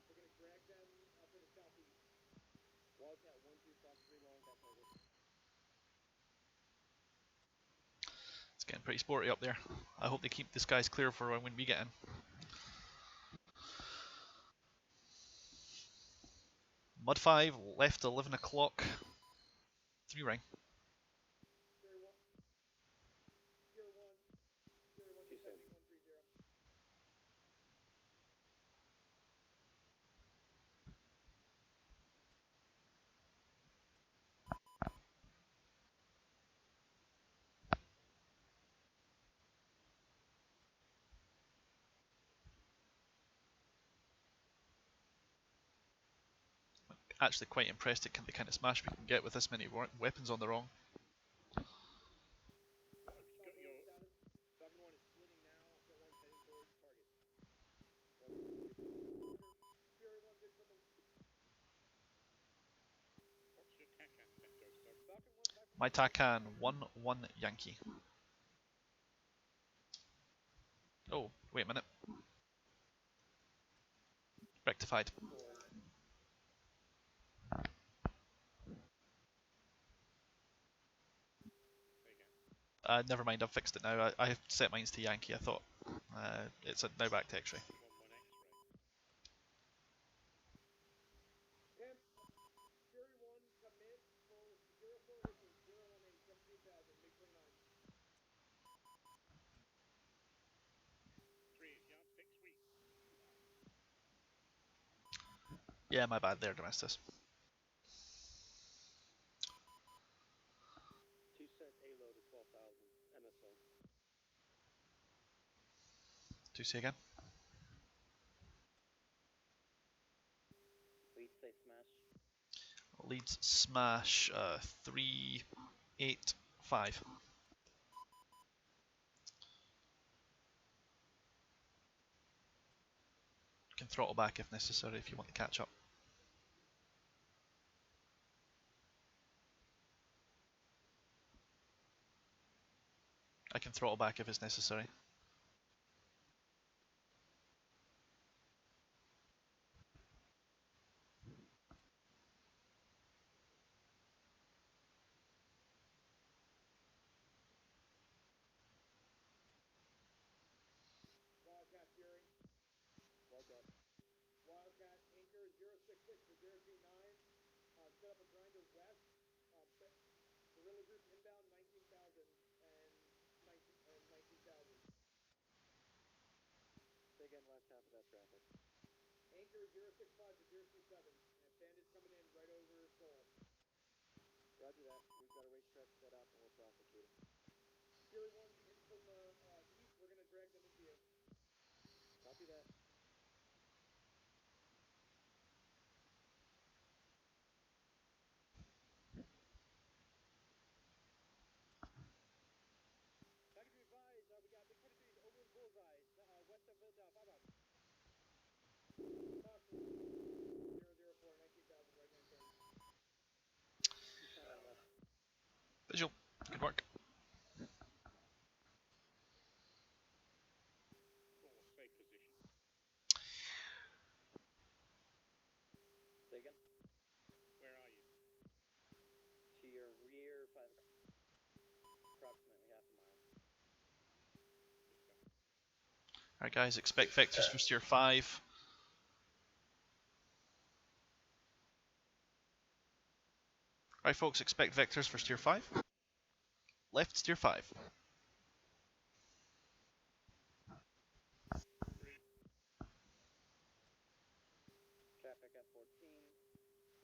We're going to drag them for the southeast. Wildcat 1-2, Fox 3 long, that target. It's getting pretty sporty up there. I hope they keep the skies clear for when we get in. Mud 5, left 11 o'clock. 3 ring. Steer 1. Steer 1. Steer 1, 130. Actually quite impressed at the kind of smash we can get with this many weapons on the wrong. Falcon 1 is splitting now. I've got 1 heading towards target. Fury 1 did come in. What's your TACAN set, Ghost Dog? Falcon 1, 5. My TACAN 1-1 Yankee. Oh, wait a minute. Rectified. Never mind, I've fixed it now. I set mine to Yankee, I thought. It's now back to X-ray. Pimp, Fury 1, commit for 04 Whistles, 018, 17,000, MiG-29. 3 is yard 6 weeks. Yeah, my bad there, Domestus. 2 set A load at 12,000. MSO. 2 say again. Lead say smash. Leads smash 385. throttle back if necessary if you want to catch up. I can throttle back if it's necessary. Wildcat Fury. Wildcat. Wildcat Anchor 066 to 029. Set up a grinder west. Guerrilla group inbound 19,000 and 19,000. Say again, last half of that traffic. Anchor 065 to 037. And bandits coming in right over Seoul. Roger that. We've got a racetrack set up and we're prosecuting. Steely ones in from the east. We're going to drag them into you. Copy that. Package be advised, we got Big 23s over in Bullseye, west of Philadelphia. 5 up. Fox 004, 19,000, right hand turn. Visual. Good work. Four, safe position. Say again. Where are you? To your rear, approximately half a mile. Alright guys, expect vectors for steer 5. Alright folks, expect vectors for steer 5. Left steer 5. Traffic at 14,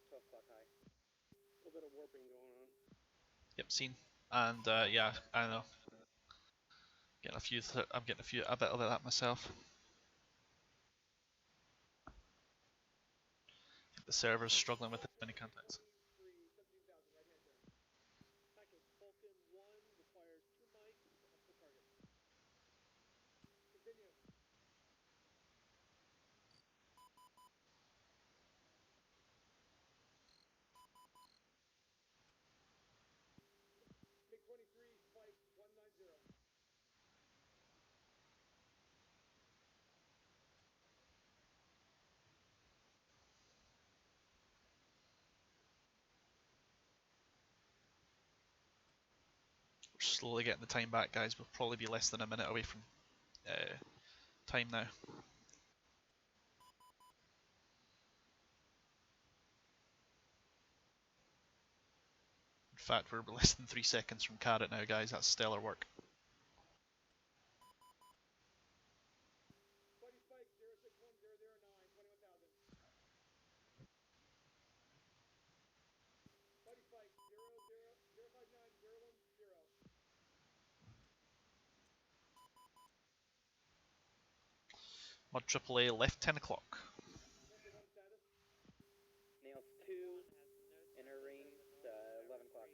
12 o'clock high. A little bit of warping going on. Yep, seen. And yeah, I know. I'm getting a bit of that myself. The server's struggling with many contacts. 17,000, right hand turn. Packet Falcon 1 requires 2 mics for target. Continue. Big 23, spike 190. We're slowly getting the time back, guys. We'll probably be less than a minute away from time now. In fact, we're less than 3 seconds from Carrot now, guys. That's stellar work. Buddy spike 061009, 21,000. Buddy spike 0591010. Mod AAA left 10 o'clock. Delta 1 status. Nails 2, inner rings, 11 o'clock.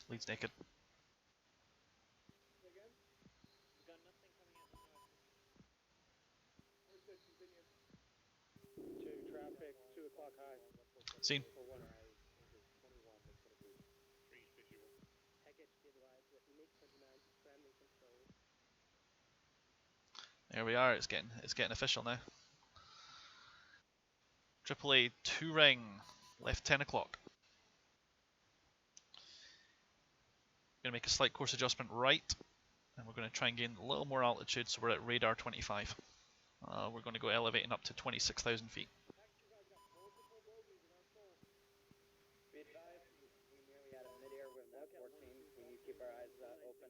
Leads naked. Say again. We've got nothing coming out the north. Understood, continue. To traffic, 2 o'clock high. Seen. For 1 high, anchor 21, Big 23. Trees visual. Package be advised that MiG-29 scrambling control. There we are. It's getting official now. AAA 2 ring left 10 o'clock. Going to make a slight course adjustment right, and we're going to try and gain a little more altitude, so we're at radar 25. We're going to go elevating up to 26,000 feet. Be advised, we nearly out of midair with that 14. We need to keep our eyes open.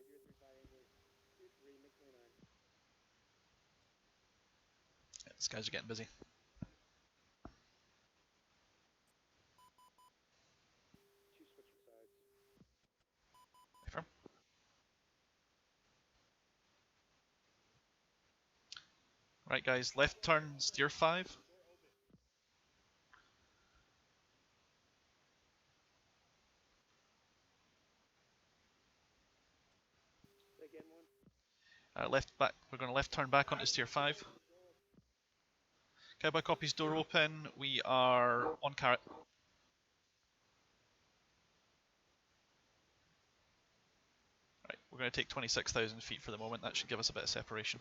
Yeah, these guys are getting busy. Two switching sides. Affirm. Right guys, left turn, steer 5. Again, one. Left back. We're going to left turn back onto steer 5. Cowboy copies, door open. We are on carrot. Right, we're going to take 26,000 feet for the moment. That should give us a bit of separation.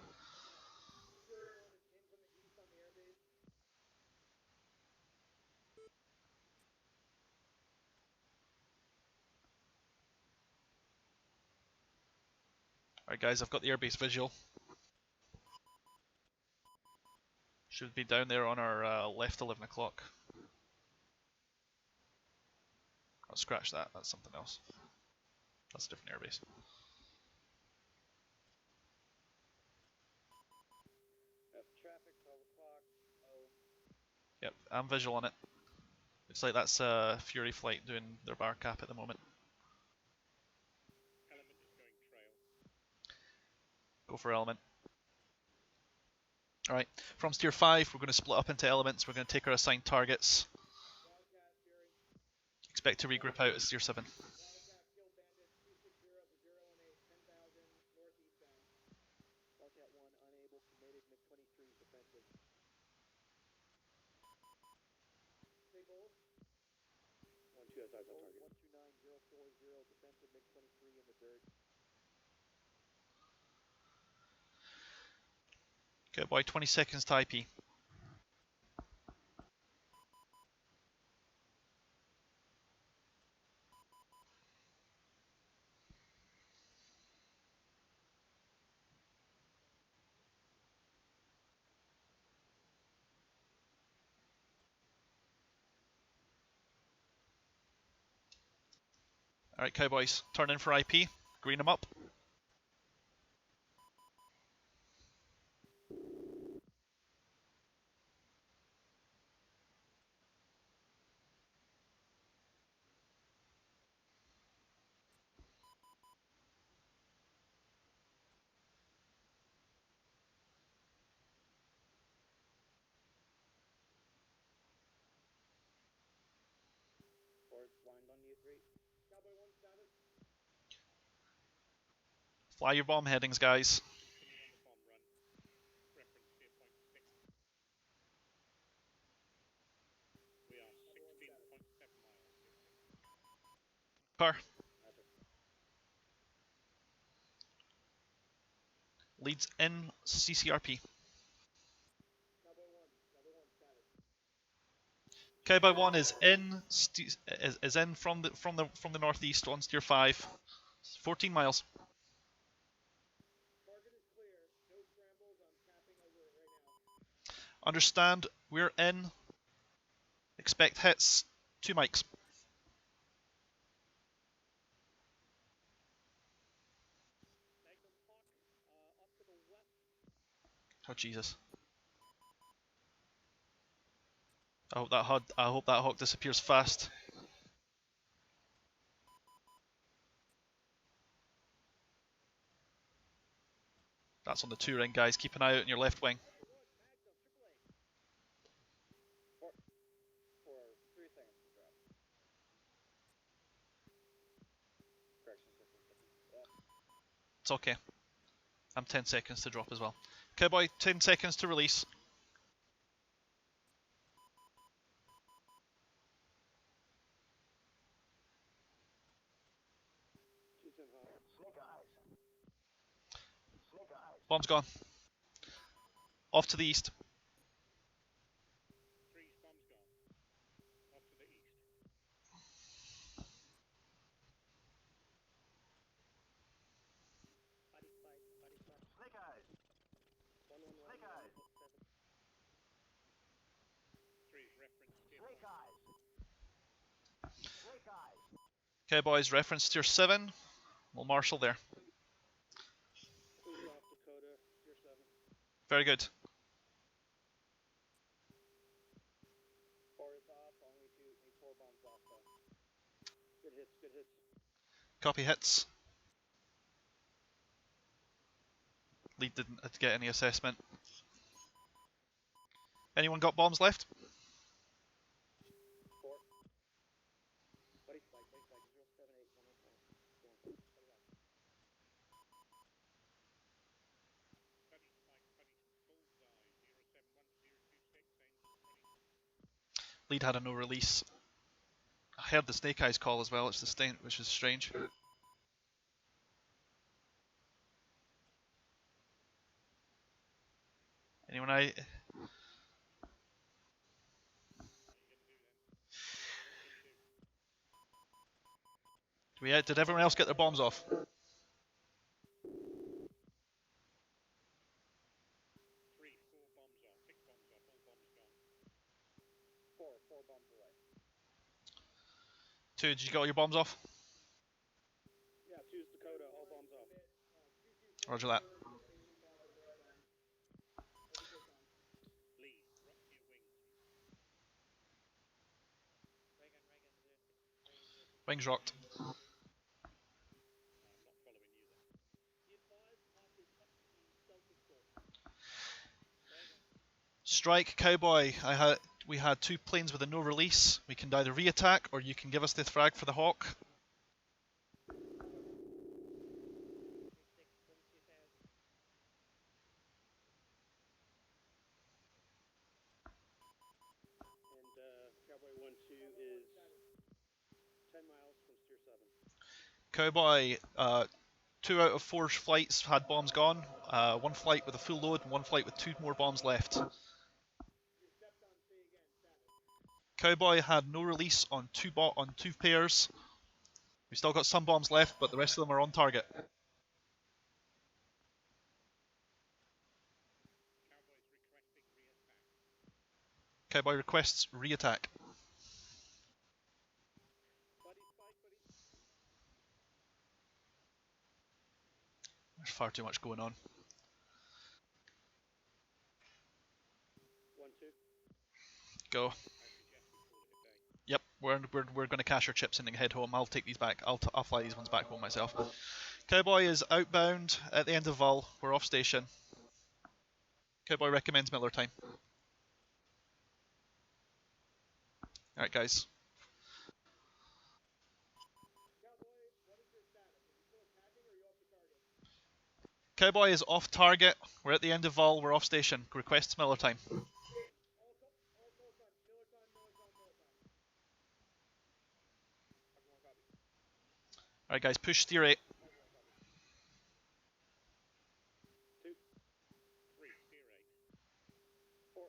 Alright guys, I've got the airbase visual. Should be down there on our left 11 o'clock. I'll scratch that, that's something else. That's a different airbase. Traffic, 12 o'clock. Oh. Yep, I'm visual on it. Looks like that's Fury Flight doing their bar cap at the moment. Element is going trail. Go for element. Alright, from steer 5, we're going to split up into elements. We're going to take our assigned targets. Expect to regroup out at steer 7. Wildcat, kill bandit, 260 to 018, 10,000 northeastbound. Wildcat 1 unable, committed, MiG-23 defensive. Stay bold. 1-2 has eyes on target. 129040, defensive MiG-23 in the dirt. Okay, boy, 20 seconds to IP. Alright, Cowboys, turn in for IP. Green them up. Forward blind on you 3. Cowboy 1 status. Fly your bomb headings, guys. Continue on the bomb run. Reference steer point 6. We are 16.7 miles, steer 6. Par. Leads in CCRP. Cowboy 1 status. Cowboy 1 is in from the northeast on steer 5. 14 miles. Target is clear. No scrambles. I'm tapping over it right now. Understand, we're in. Expect hits. 2 mics. Magnum Hawk, up to the west. Oh Jesus. I hope that hawk disappears fast. That's on the 2 ring, guys. Keep an eye out on your left wing. For 3 seconds to drop. Correction, 15 seconds. It's okay. I'm 10 seconds to drop as well. Cowboy, 10 seconds to release. Bomb's gone. Off to the east. 3's bomb's gone. Off to the east. Body spike, body spike. Snake eyes. 111. Snake eyes. 3's reference steer Snake point. eyes. Snake eyes. Cowboys, reference steer 7. We'll marshal there. 2's off Dakota, steer 7. Very good. 4 is off, only 2, need 4 bombs off though. Good hits, good hits. Copy hits. Lead didn't get any assessment. Anyone got bombs left? 4. Buddy spike, 078, 105. Buddy spike, buddy bullseye, 071026, Lead had a no release. I heard the Snake Eyes call as well, which is strange. Anyone I... Did everyone else get their bombs off? 3, 4 bombs off, 6 bombs off, all bombs gone. 4 bombs away. 2, did you get all your bombs off? Yeah, 2's Dakota, all bombs off. Roger that. Lead, rock to your wings. Wings rocked. I'm not following you then. Strike, Cowboy. We had 2 planes with a no release. We can either re-attack or you can give us the frag for the Hawk. And Cowboy 1-2 is 10 miles from Steer 7. Cowboy, 2 out of 4 flights had bombs gone. 1 flight with a full load and 1 flight with 2 more bombs left. Cowboy had no release on 2 pairs. We still got some bombs left, but the rest of them are on target. Cowboy requests re-attack. There's far too much going on. 1-2. Go. Yep, we're going to cash our chips and head home. I'll take these back. I'll fly these ones back home myself. Cowboy is outbound at the end of Vol. We're off station. Cowboy recommends Miller time. Alright, guys. Cowboy is off target. We're at the end of Vol. We're off station. Requests Miller time. Alright, guys, push steer 8. 2, 3, steer 8. 4.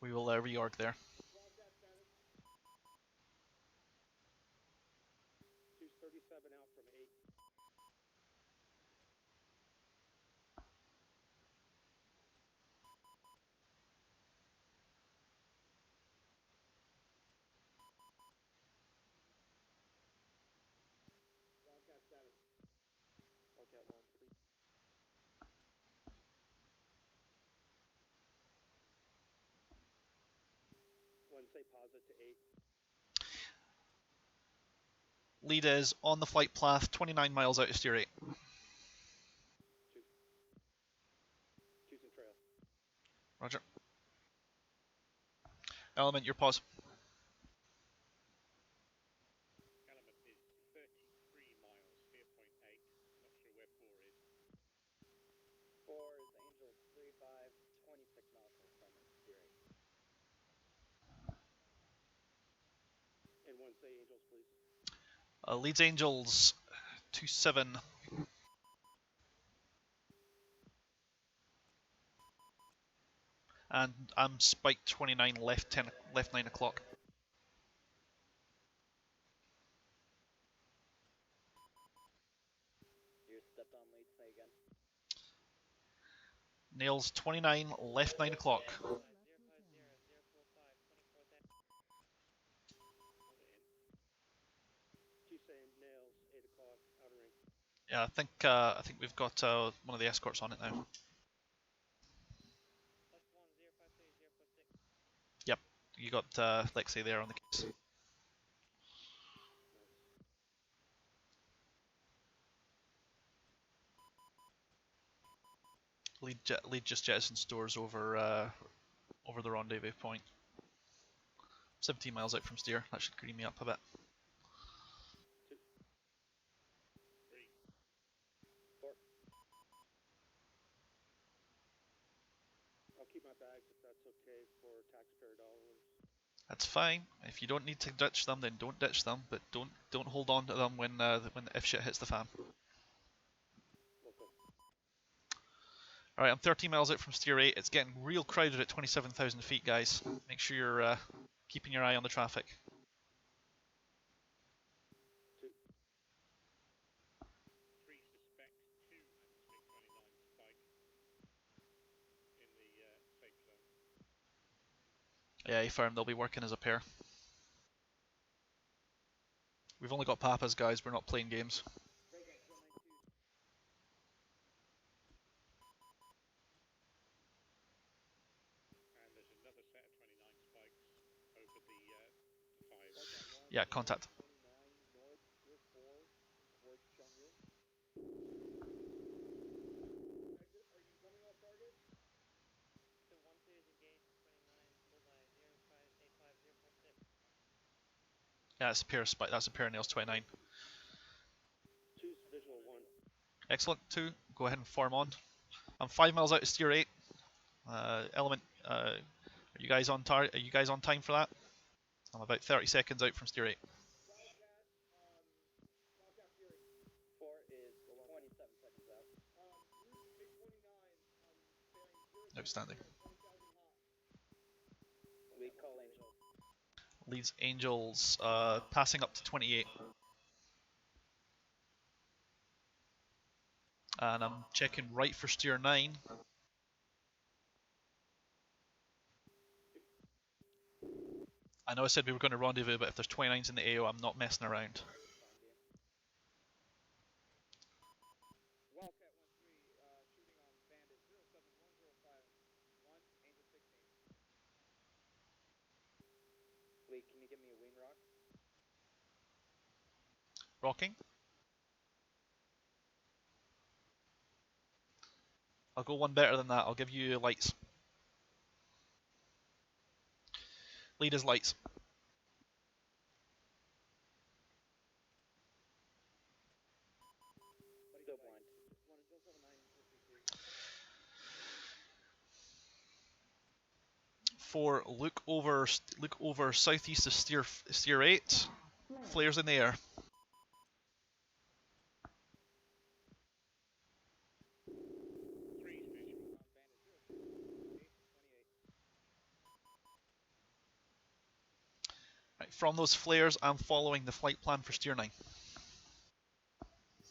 We will reorg there. 2's 37 out from 8. Wildcat status. Wildcat 1, please. 1, say pause it to 8. Lead is on the flight path, 29 miles out of steer 8. 2's in trail. Roger. Element, your pause. Element is 33 miles, steer point 8. Not sure where 4 is. 4 is Angels 35, 26 miles from summit, steer 8. And 1, say Angels, please. Leads Angels 27. And I'm spiked 29, left 9 o'clock. You stepped on lead, say again. Nails 29, left 9 o'clock. Hold it in. 2 saying nails, 8 o'clock, outer ring. Yeah, I think we've got one of the escorts on it now. Yep, you got Lexi there on the case. Lead just jettison stores over the rendezvous point. 17 miles out from steer. That should green me up a bit. 2, 3, 4. I'll keep my bags if that's okay for taxpayer dollars. That's fine. If you don't need to ditch them, then don't ditch them. But don't hold on to them when if shit hits the fan. All right, I'm 13 miles out from Steer 8. It's getting real crowded at 27,000 feet, guys. Make sure you're keeping your eye on the traffic. Yeah, affirm they'll be working as a pair. We've only got papas, guys. We're not playing games. Yeah, contact. Yeah, that's a pair of spike. That's a pair of nails 29. Excellent. 2. Go ahead and form on. I'm 5 miles out of Steer 8. Element. Are you guys on target? Are you guys on time for that? I'm about 30 seconds out from Steer 8. Outstanding. Leads Angels passing up to 28. And I'm checking right for Steer 9. I know I said we were going to rendezvous, but if there's 29s in the AO, I'm not messing around. Can you give me a wing rock? Rocking. I'll go one better than that. I'll give you lights. Lead is lights. Still blind. For look over southeast of steer 8. Flares in the air. Right, from those flares, I'm following the flight plan for Steer 9. I'm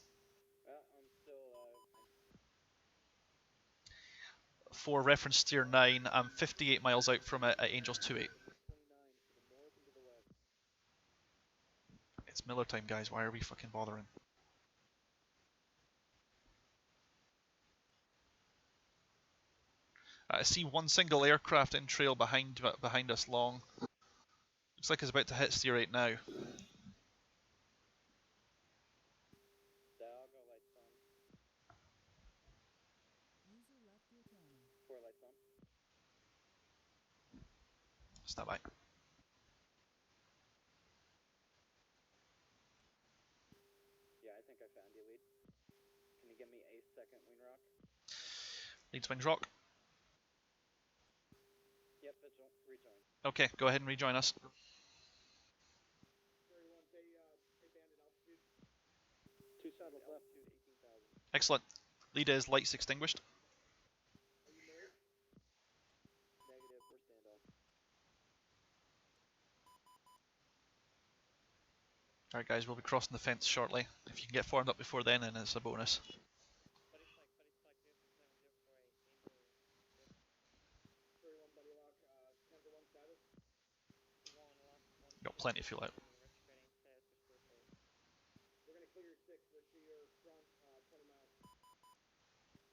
still For reference Steer 9, I'm 58 miles out from at Angels 28. It's Miller time, guys. Why are we fucking bothering? I see one single aircraft in trail behind us long. Looks like it's about to hit Steer 8 now. I'll go lights on. User left your channel. 4 lights on. Stand by. Yeah, I think I found you, lead. Can you give me a second wing rock? Lead swings rock. Yep, rejoin. Okay, go ahead and rejoin us. 31, say bandit altitude. 2 saddles left, 18,000. Excellent. Lead is lights extinguished. Are you merged? Negative, we're standoff. Alright guys, we'll be crossing the fence shortly. If you can get formed up before then it's a bonus. Buddy Slack, 27048, Angel. 31 buddy lock, 10 for 1 status. 1 lock, 1 Got plenty of fuel out. retrograde status for Swift 8. We're going to clear your 6, we're to your front 20 miles.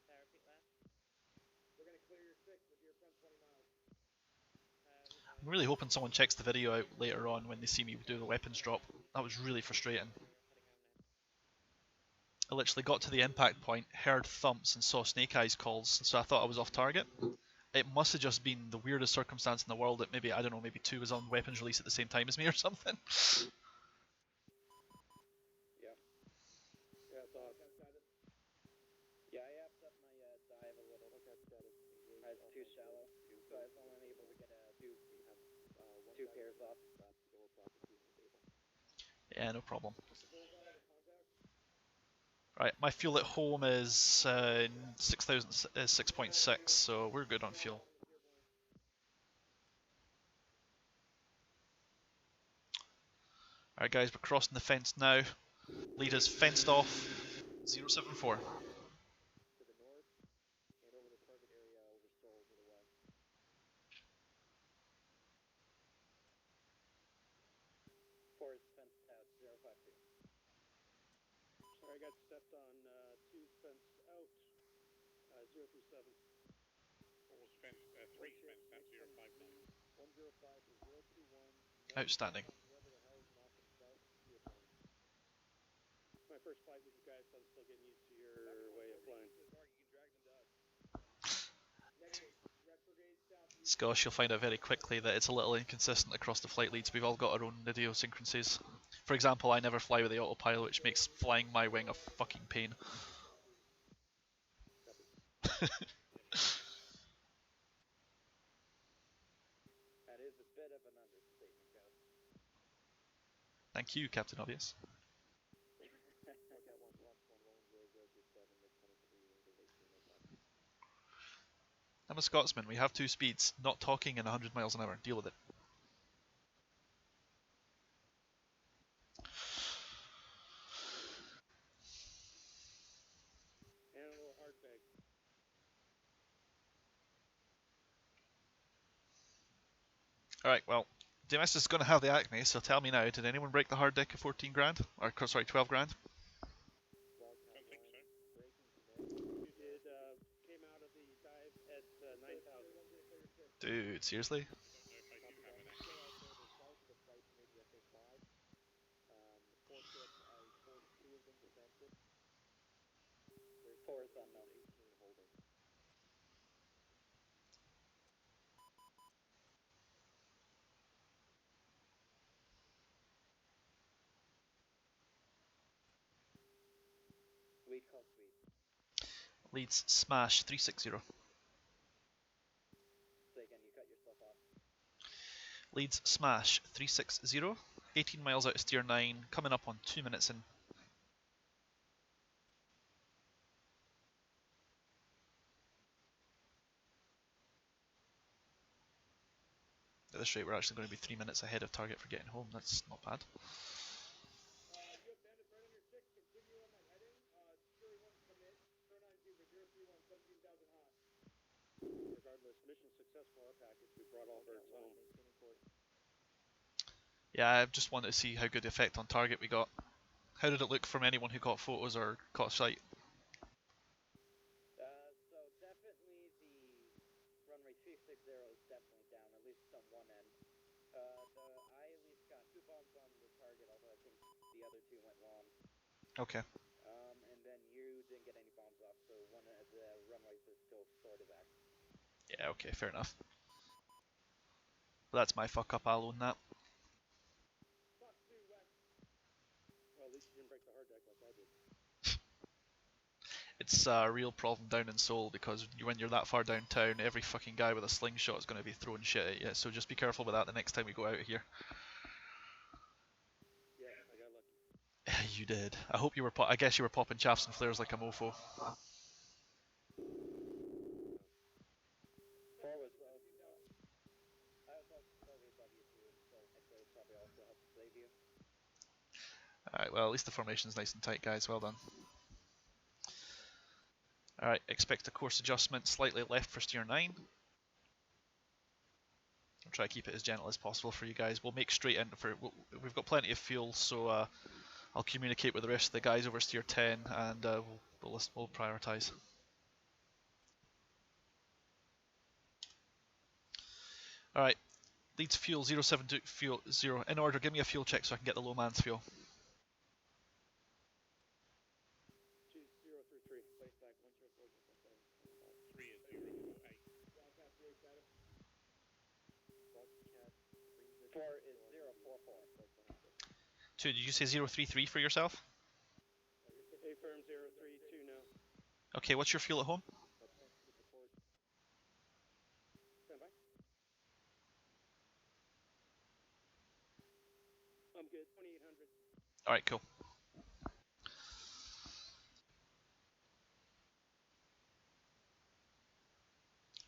Repeat last. We're going to clear your 6 with your front 20 miles. I'm really hoping someone checks the video out later on when they see me do the weapons drop. That was really frustrating. I literally got to the impact point, heard thumps and saw Snake Eyes calls, so I thought I was off target. It must have just been the weirdest circumstance in the world that maybe, I don't know, maybe 2 was on weapons release at the same time as me or something. Yeah. Yeah, it's off. Yeah, I upped up my dive a little. It's too shallow, so I was only able to get 2 pairs. flares off. We'll drop the 2 on the table. Yeah, no problem. Full valve of contact. Right, my fuel at home is 6.6, so we're good on fuel. Alright guys, we're crossing the fence now. Lead is fenced off, 074. To the north, and over the target area over Seoul to the west. Forest fenced out, 052. Sorry, I got stepped on 2 fenced out, 037. 4's fenced, 3's fenced out, 059. 105 to 021. Outstanding. Whoever the hell's knocking south, see you flying. It's my first flight with you guys, so I'm still getting used to your way of flying. You can drag them to us. Negative. Retrograde southeast. Scosh, you'll find out very quickly that it's a little inconsistent across the flight leads. We've all got our own idiosyncrasies. For example, I never fly with the autopilot, which makes flying my wing a fucking pain. That is a bit of an understatement, Gus. Thank you, Captain Obvious. Look at 1 Fox 1 Rolling 0027, mid 23, wind is 1805. I'm a Scotsman. We have 2 speeds. Not talking in 100 miles an hour. Deal with it. And a little hard bag. Alright, well, DMS is going to have the Acme, so tell me now, did anyone break the hard deck at 14 grand? Or, sorry, 12 grand? Don't think so. You did, came out of the dive at 9,000. Dude, seriously? I don't know if I do have an Acme. South of the flight to maybe SA5. 4 ship I-42 has been detected. There's 4 is unknown. 18 holding. Lead call sweep. Leads smash 360. Say again, you cut yourself off. Leads smash 360. 18 miles out of steer 9, coming up on 2 minutes in. At this rate, we're actually going to be 3 minutes ahead of target for getting home. That's not bad. You have bandits right on your 6. Continue on that heading. Fury 1 commit. Turn on Cuba 031, 17,000 hot. Regardless, mission successful, our package. We brought all birds home. Maintaining course. Yeah, I just wanted to see how good the effect on target we got. How did it look from anyone who got photos or caught sight? So definitely the runway 360 is definitely down, at least on one end. I at least got 2 bombs on the target, although I think the other 2 went wrong. Okay. And then you didn't get any bombs off, so one of the runways is still sort of active. Yeah, okay, fair enough. But that's my fuck up, I'll own that. Fox 2 west. Well, at least you didn't break the hard deck like I did. It's a real problem down in Seoul because when you're that far downtown, every fucking guy with a slingshot is going to be throwing shit at you. So just be careful with that the next time we go out of here. Yeah, I got lucky. You did. I hope you were. I guess you were popping chaffs and flares like a mofo. 4 was I was also slightly above you too, so X-rays probably also helped save you. Alright, well at least the formation's nice and tight, guys. Well done. Alright, expect a course adjustment slightly left for steer 9. I'll try to keep it as gentle as possible for you guys. We'll make straight in for. We've got plenty of fuel, so I'll communicate with the rest of the guys over steer 10, and we'll prioritise. Alright, leads fuel 072 fuel 0. In order, give me a fuel check so I can get the low man's fuel. 2033. Place back 104. 3 is 048. Wildcat 3 status. Wildcat 4 is 044. 2, did you say 033 for yourself? A firm 032 now. Okay, what's your fuel at home? Stand by. I'm good. 2800. All right, cool.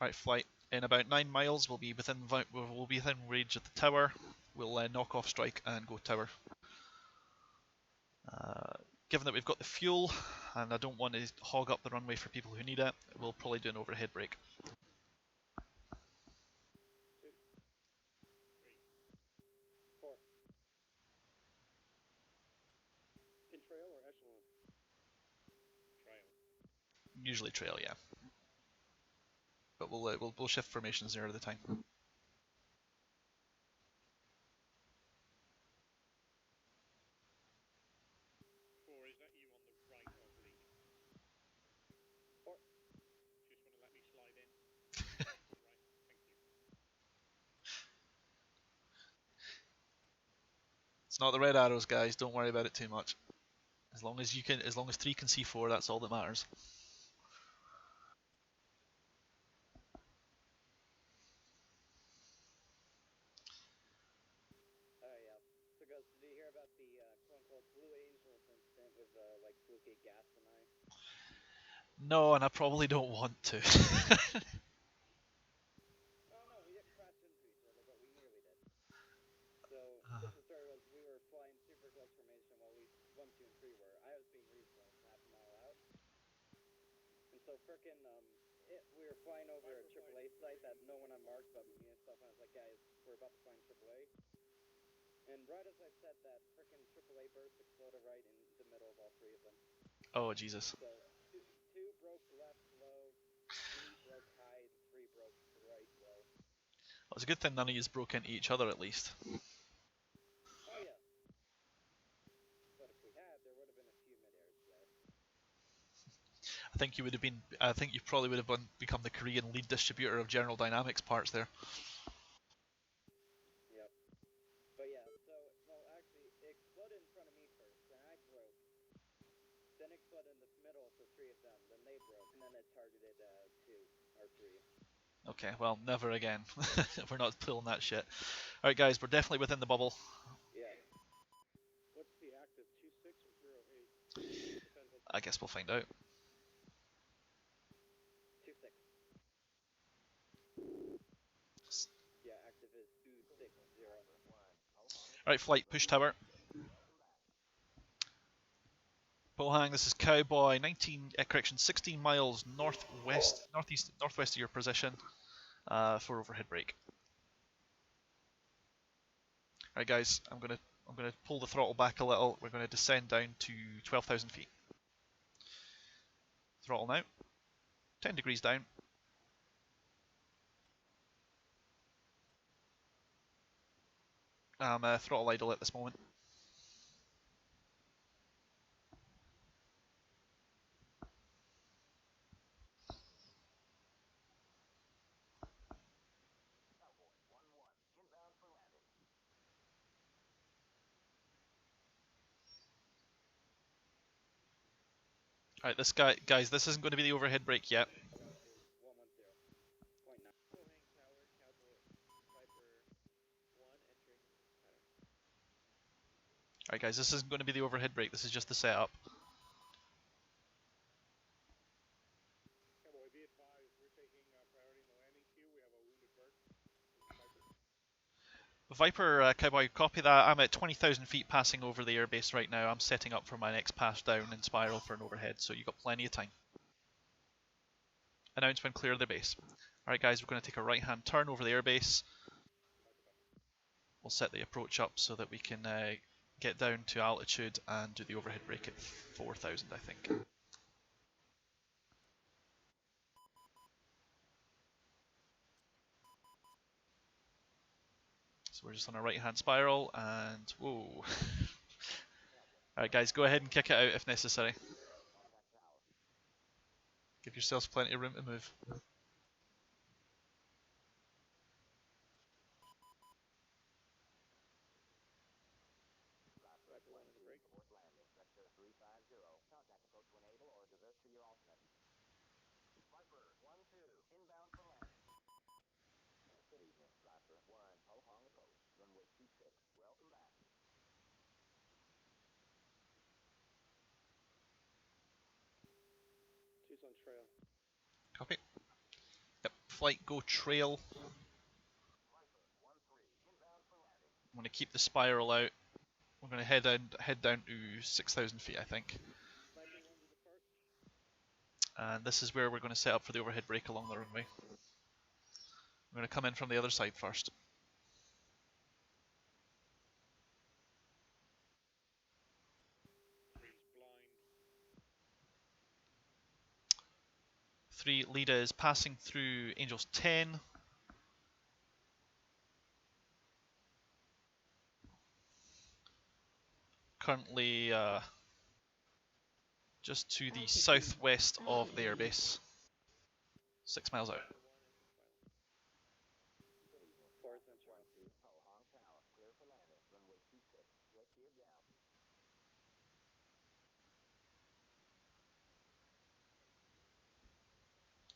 All right, flight. In about 9 miles, we'll be within range of the tower. We'll knock off strike and go tower. Given that we've got the fuel, and I don't want to hog up the runway for people who need it, we'll probably do an overhead brake. 2, 3, 4. In trail or echelon? Trail. Usually trail, yeah. But we'll shift formations near the time. 4, is that you on the right of lead? 4. Just want to let me slide in. Right, thank you. It's not the red arrows, guys. Don't worry about it too much. As long as 3 can see 4, that's all that matters. Yeah. So, guys, did you hear about the quote-unquote Blue Angels incident with like Fluky Gas and I? No, and I probably don't want to. Oh no, we didn't crash into each other, but we nearly did. So the story was we were flying super close formation while 1, 2, and 3 were. I was being reasonable, half a mile out. And so frickin' we were flying over a AAA site that no one unmarked but me and stuff, and I was like, guys, we're about to fly in AAA. And right as I said that, frickin' AAA burst exploded right in the middle of all 3 of them. Oh, Jesus. So 2 broke left low, 3 broke high, and 3 broke right low. Well, it's a good thing none of you broke into each other at least. Oh yeah. But if we had, there would have been a few mid-airs there. I think you probably would have become the Korean lead distributor of General Dynamics parts there. Yep. But yeah, so, well, actually, it exploded in front of me first, then I broke. Then it exploded in the middle of the 3 of them, then they broke, and then it targeted 2 or 3. Okay, well, never again. We're not pulling that shit. Alright, guys, we're definitely within the bubble. Yeah. What's the active, 2.6 or 0.8? Depends on... I guess we'll find out. 2.6. Yeah, active is 2.6.0. Alright, flight, push tower. Pohang, this is Cowboy, 16 miles northwest of your position for overhead brake. Alright guys, I'm gonna pull the throttle back a little. We're gonna descend down to 12,000 feet. Throttle now. 10 degrees down. I'm throttle idle at this moment. Alright, guys, this isn't going to be the overhead brake yet. Gotcha, 110.9. Pohang Tower, Cowboy, Viper 1 entering pattern. Alright guys, this isn't going to be the overhead brake, this is just the setup. Cowboy, be advised, we're taking priority in the landing queue. We have a wounded bird. Viper. Viper, Cowboy, copy that. I'm at 20,000 feet passing over the airbase right now. I'm setting up for my next pass down in spiral for an overhead, so you've got plenty of time. Announce when clear of the base. Alright guys, we're going to take a right hand turn over the airbase. We'll set the approach up so that we can get down to altitude and do the overhead brake at 4,000, I think. So we're just on a right hand spiral and whoa. Alright guys, go ahead and kick it out if necessary. Give yourselves plenty of room to move. Viper 1 2, report landing. Vector 350. Contact approach to enable or divert to your alternate. Viper 1 2, inbound for landing. Good evening, Viper 1, Pohang approach. Runway 26, welcome back. Three's on trail. Copy. Yep, flight go trail. I'm going to keep the spiral out. We're going to head down to 6,000 feet, I think. Sniper 1 to depart. And this is where we're going to set up for the overhead brake along the runway. We're going to come in from the other side first. Three's blind. 3 leader is passing through Angels 10. Currently just to the southwest of the airbase. 6 miles out. Four's on trail. Ho Hong Tower, clear for landing. Runway 26, left ear down.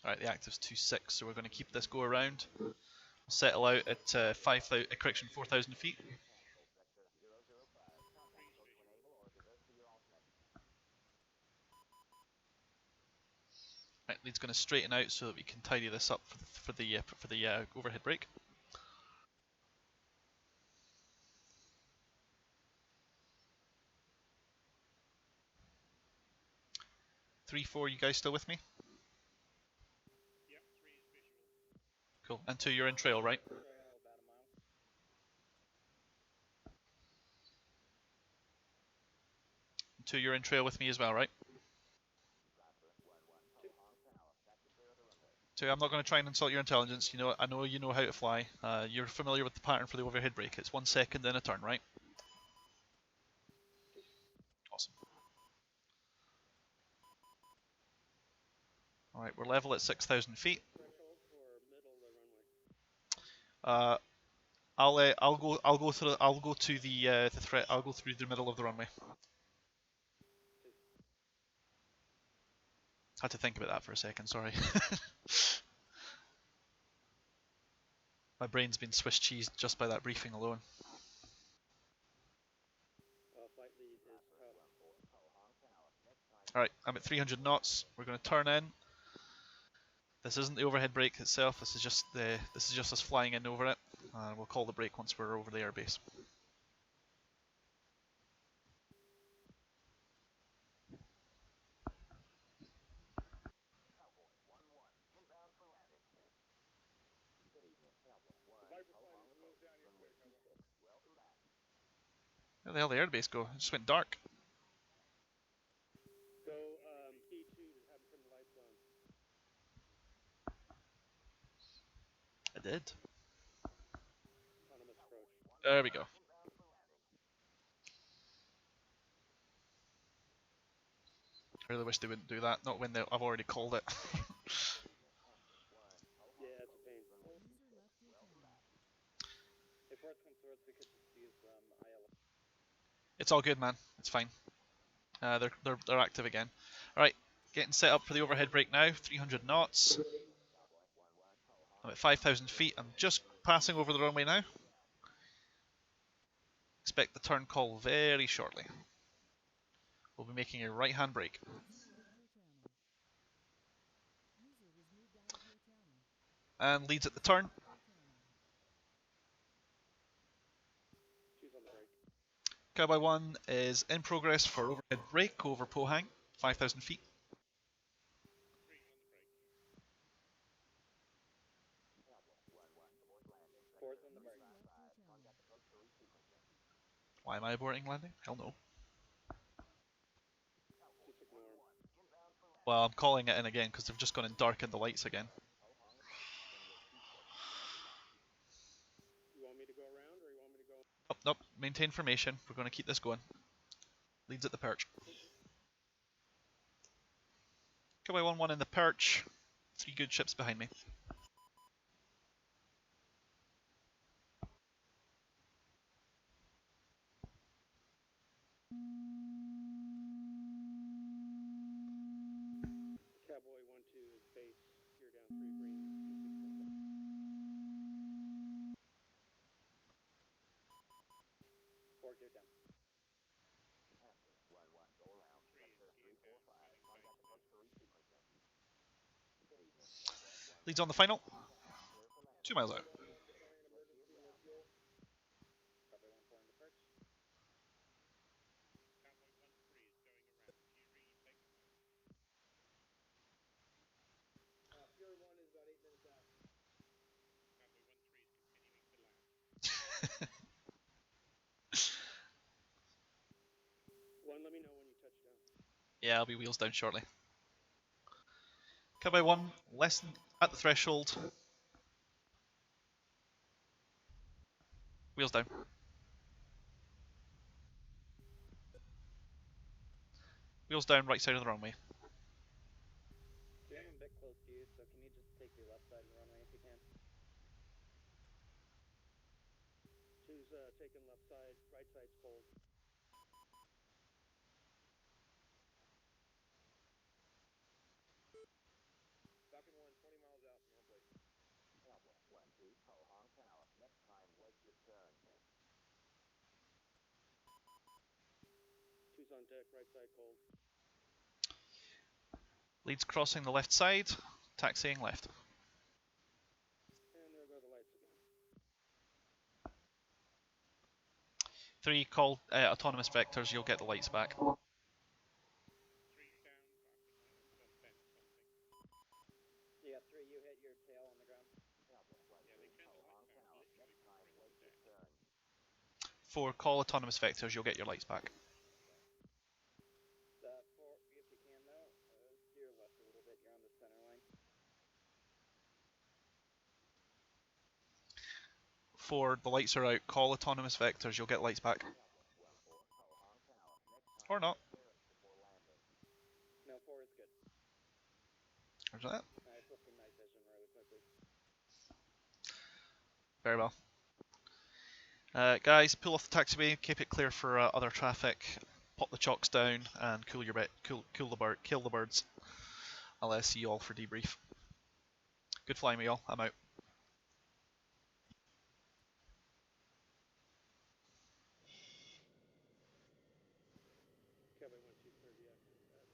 Alright, the active's 26, so we're going to keep this go around. Settle out at 4,000 feet. Vector 005, contact close to enable or divert to your alternate. Right, lead's going to straighten out so that we can tidy this up for the overhead brake. 3-4, you guys still with me? Yep, 3's visual. Cool. And 2, you're in trail, right? Trail about a mile. 2, you're in trail with me as well, right? 2, I'm not going to try and insult your intelligence. You know, I know you know how to fly. You're familiar with the pattern for the overhead brake. It's 1 second, then a turn, right? Awesome. Alright, we're level at 6,000 feet. Threshold or middle of the runway? I'll go to the threat. I'll go through the middle of the runway. Had to think about that for a second. Sorry. My brain's been Swiss cheesed just by that briefing alone. Flight lead is top. Alright, I'm at 300 knots. We're going to turn in. This isn't the overhead brake itself. This is just us flying in over it. We'll call the brake once we're over the airbase. Where the hell did the airbase go? It just went dark. Go E2 to have them turn the lights on. I did. Autonomous approach. There we go. I really wish they wouldn't do that. Not when I've already called it. Yeah, it's a pain. User left your channel. If worse comes to worse, we could just use ILS. It's all good, man. It's fine. They're active again. All right, getting set up for the overhead brake now. 300 knots. I'm at 5,000 feet. I'm just passing over the runway now. Expect the turn call very shortly. We'll be making a right-hand brake. User left your channel. User was moved out of your channel. And leads at the turn. She's on the brake. Cowboy 1 is in progress for overhead brake over Pohang, 5,000 feet. 3 on the brake. Four's on the brake. Why am I aborting landing? Hell no. Just ignore him. Well, I'm calling it in again because they've just gone in dark in the lights again. You want me to go around or you want me to go? Oh, nope, maintain formation. We're going to keep this going. Leads at the perch. Cowboy 1-1 in the perch. 3 good ships behind me. Cowboy 1-2 is base. Gear down 3 green. 26 4 gear down. 3 is gear down. Heading back. Leads on the final. 2 miles out. Copy 1-4 in departs. Fury 1 is about 8 minutes out. One, let me know when you touch down. Yeah, I'll be wheels down shortly. Cowboy 1, less than at the threshold. Wheels down. Wheels down, right side of the runway. Dude, I'm a bit close to you, so can you just take the left side of the runway if you can? Two's taking left side, right side's cold. Falcon 1, 20 miles out from home plate. Cowboy 1-2, Ho Hong Tower. Next time, wait your turn. Two's on deck, right side cold. Leads crossing the left side, taxiing left. And there go the lights again. 3, call autonomous vectors, you'll get the lights back. Yeah, 3, you hit your tail on the ground. Cowboy 1-2, Ho Hong Tower. Next time, wait your turn. 4, call autonomous vectors, you'll get your lights back. 4, if you can though, steer left a little bit, you're on the center line. 4, the lights are out, call autonomous vectors, you'll get lights back. Cowboy 1-4, Ho Hong Tower. Next time, Or not. clearance before landing. No, 4 is good. Roger that. I flipped in night vision really quickly. Very well. Guys, pull off the taxiway, keep it clear for other traffic, pop the chocks down, and kill the birds. I'll see you all for debrief. Good flying, me all. I'm out. Cowboy 1-2, clear the exit at Echo.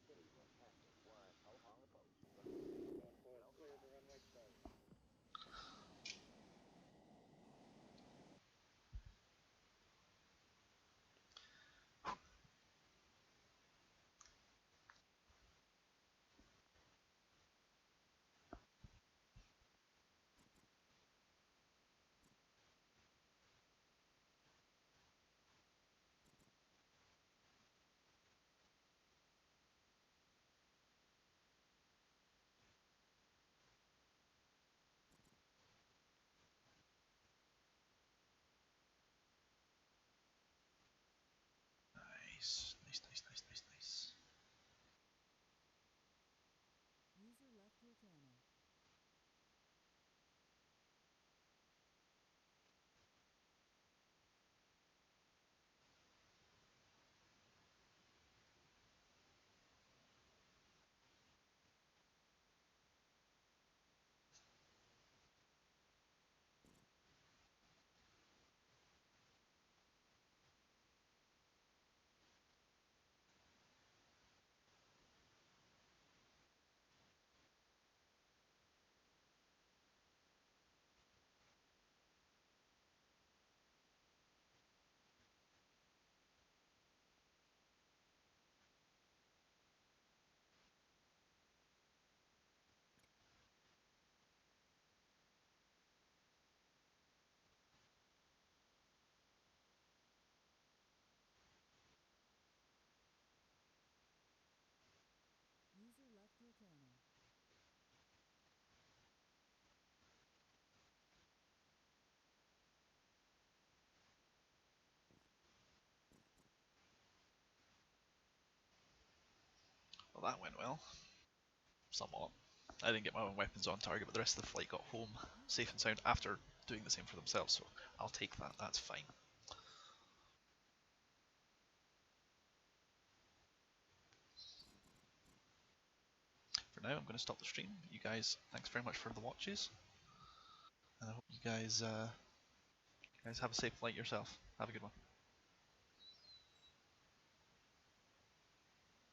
City wind taxi 1, Ho Hong approach. 4 is clear the runway, Charlie. Nice, nice, nice, nice, nice, nice. User left your channel. User left your channel. Well, that went well. Somewhat. I didn't get my own weapons on target, but the rest of the flight got home safe and sound after doing the same for themselves, so I'll take that. That's fine. For now, I'm going to stop the stream. You guys, thanks very much for the watches. And I hope you guys have a safe flight yourself. Have a good one.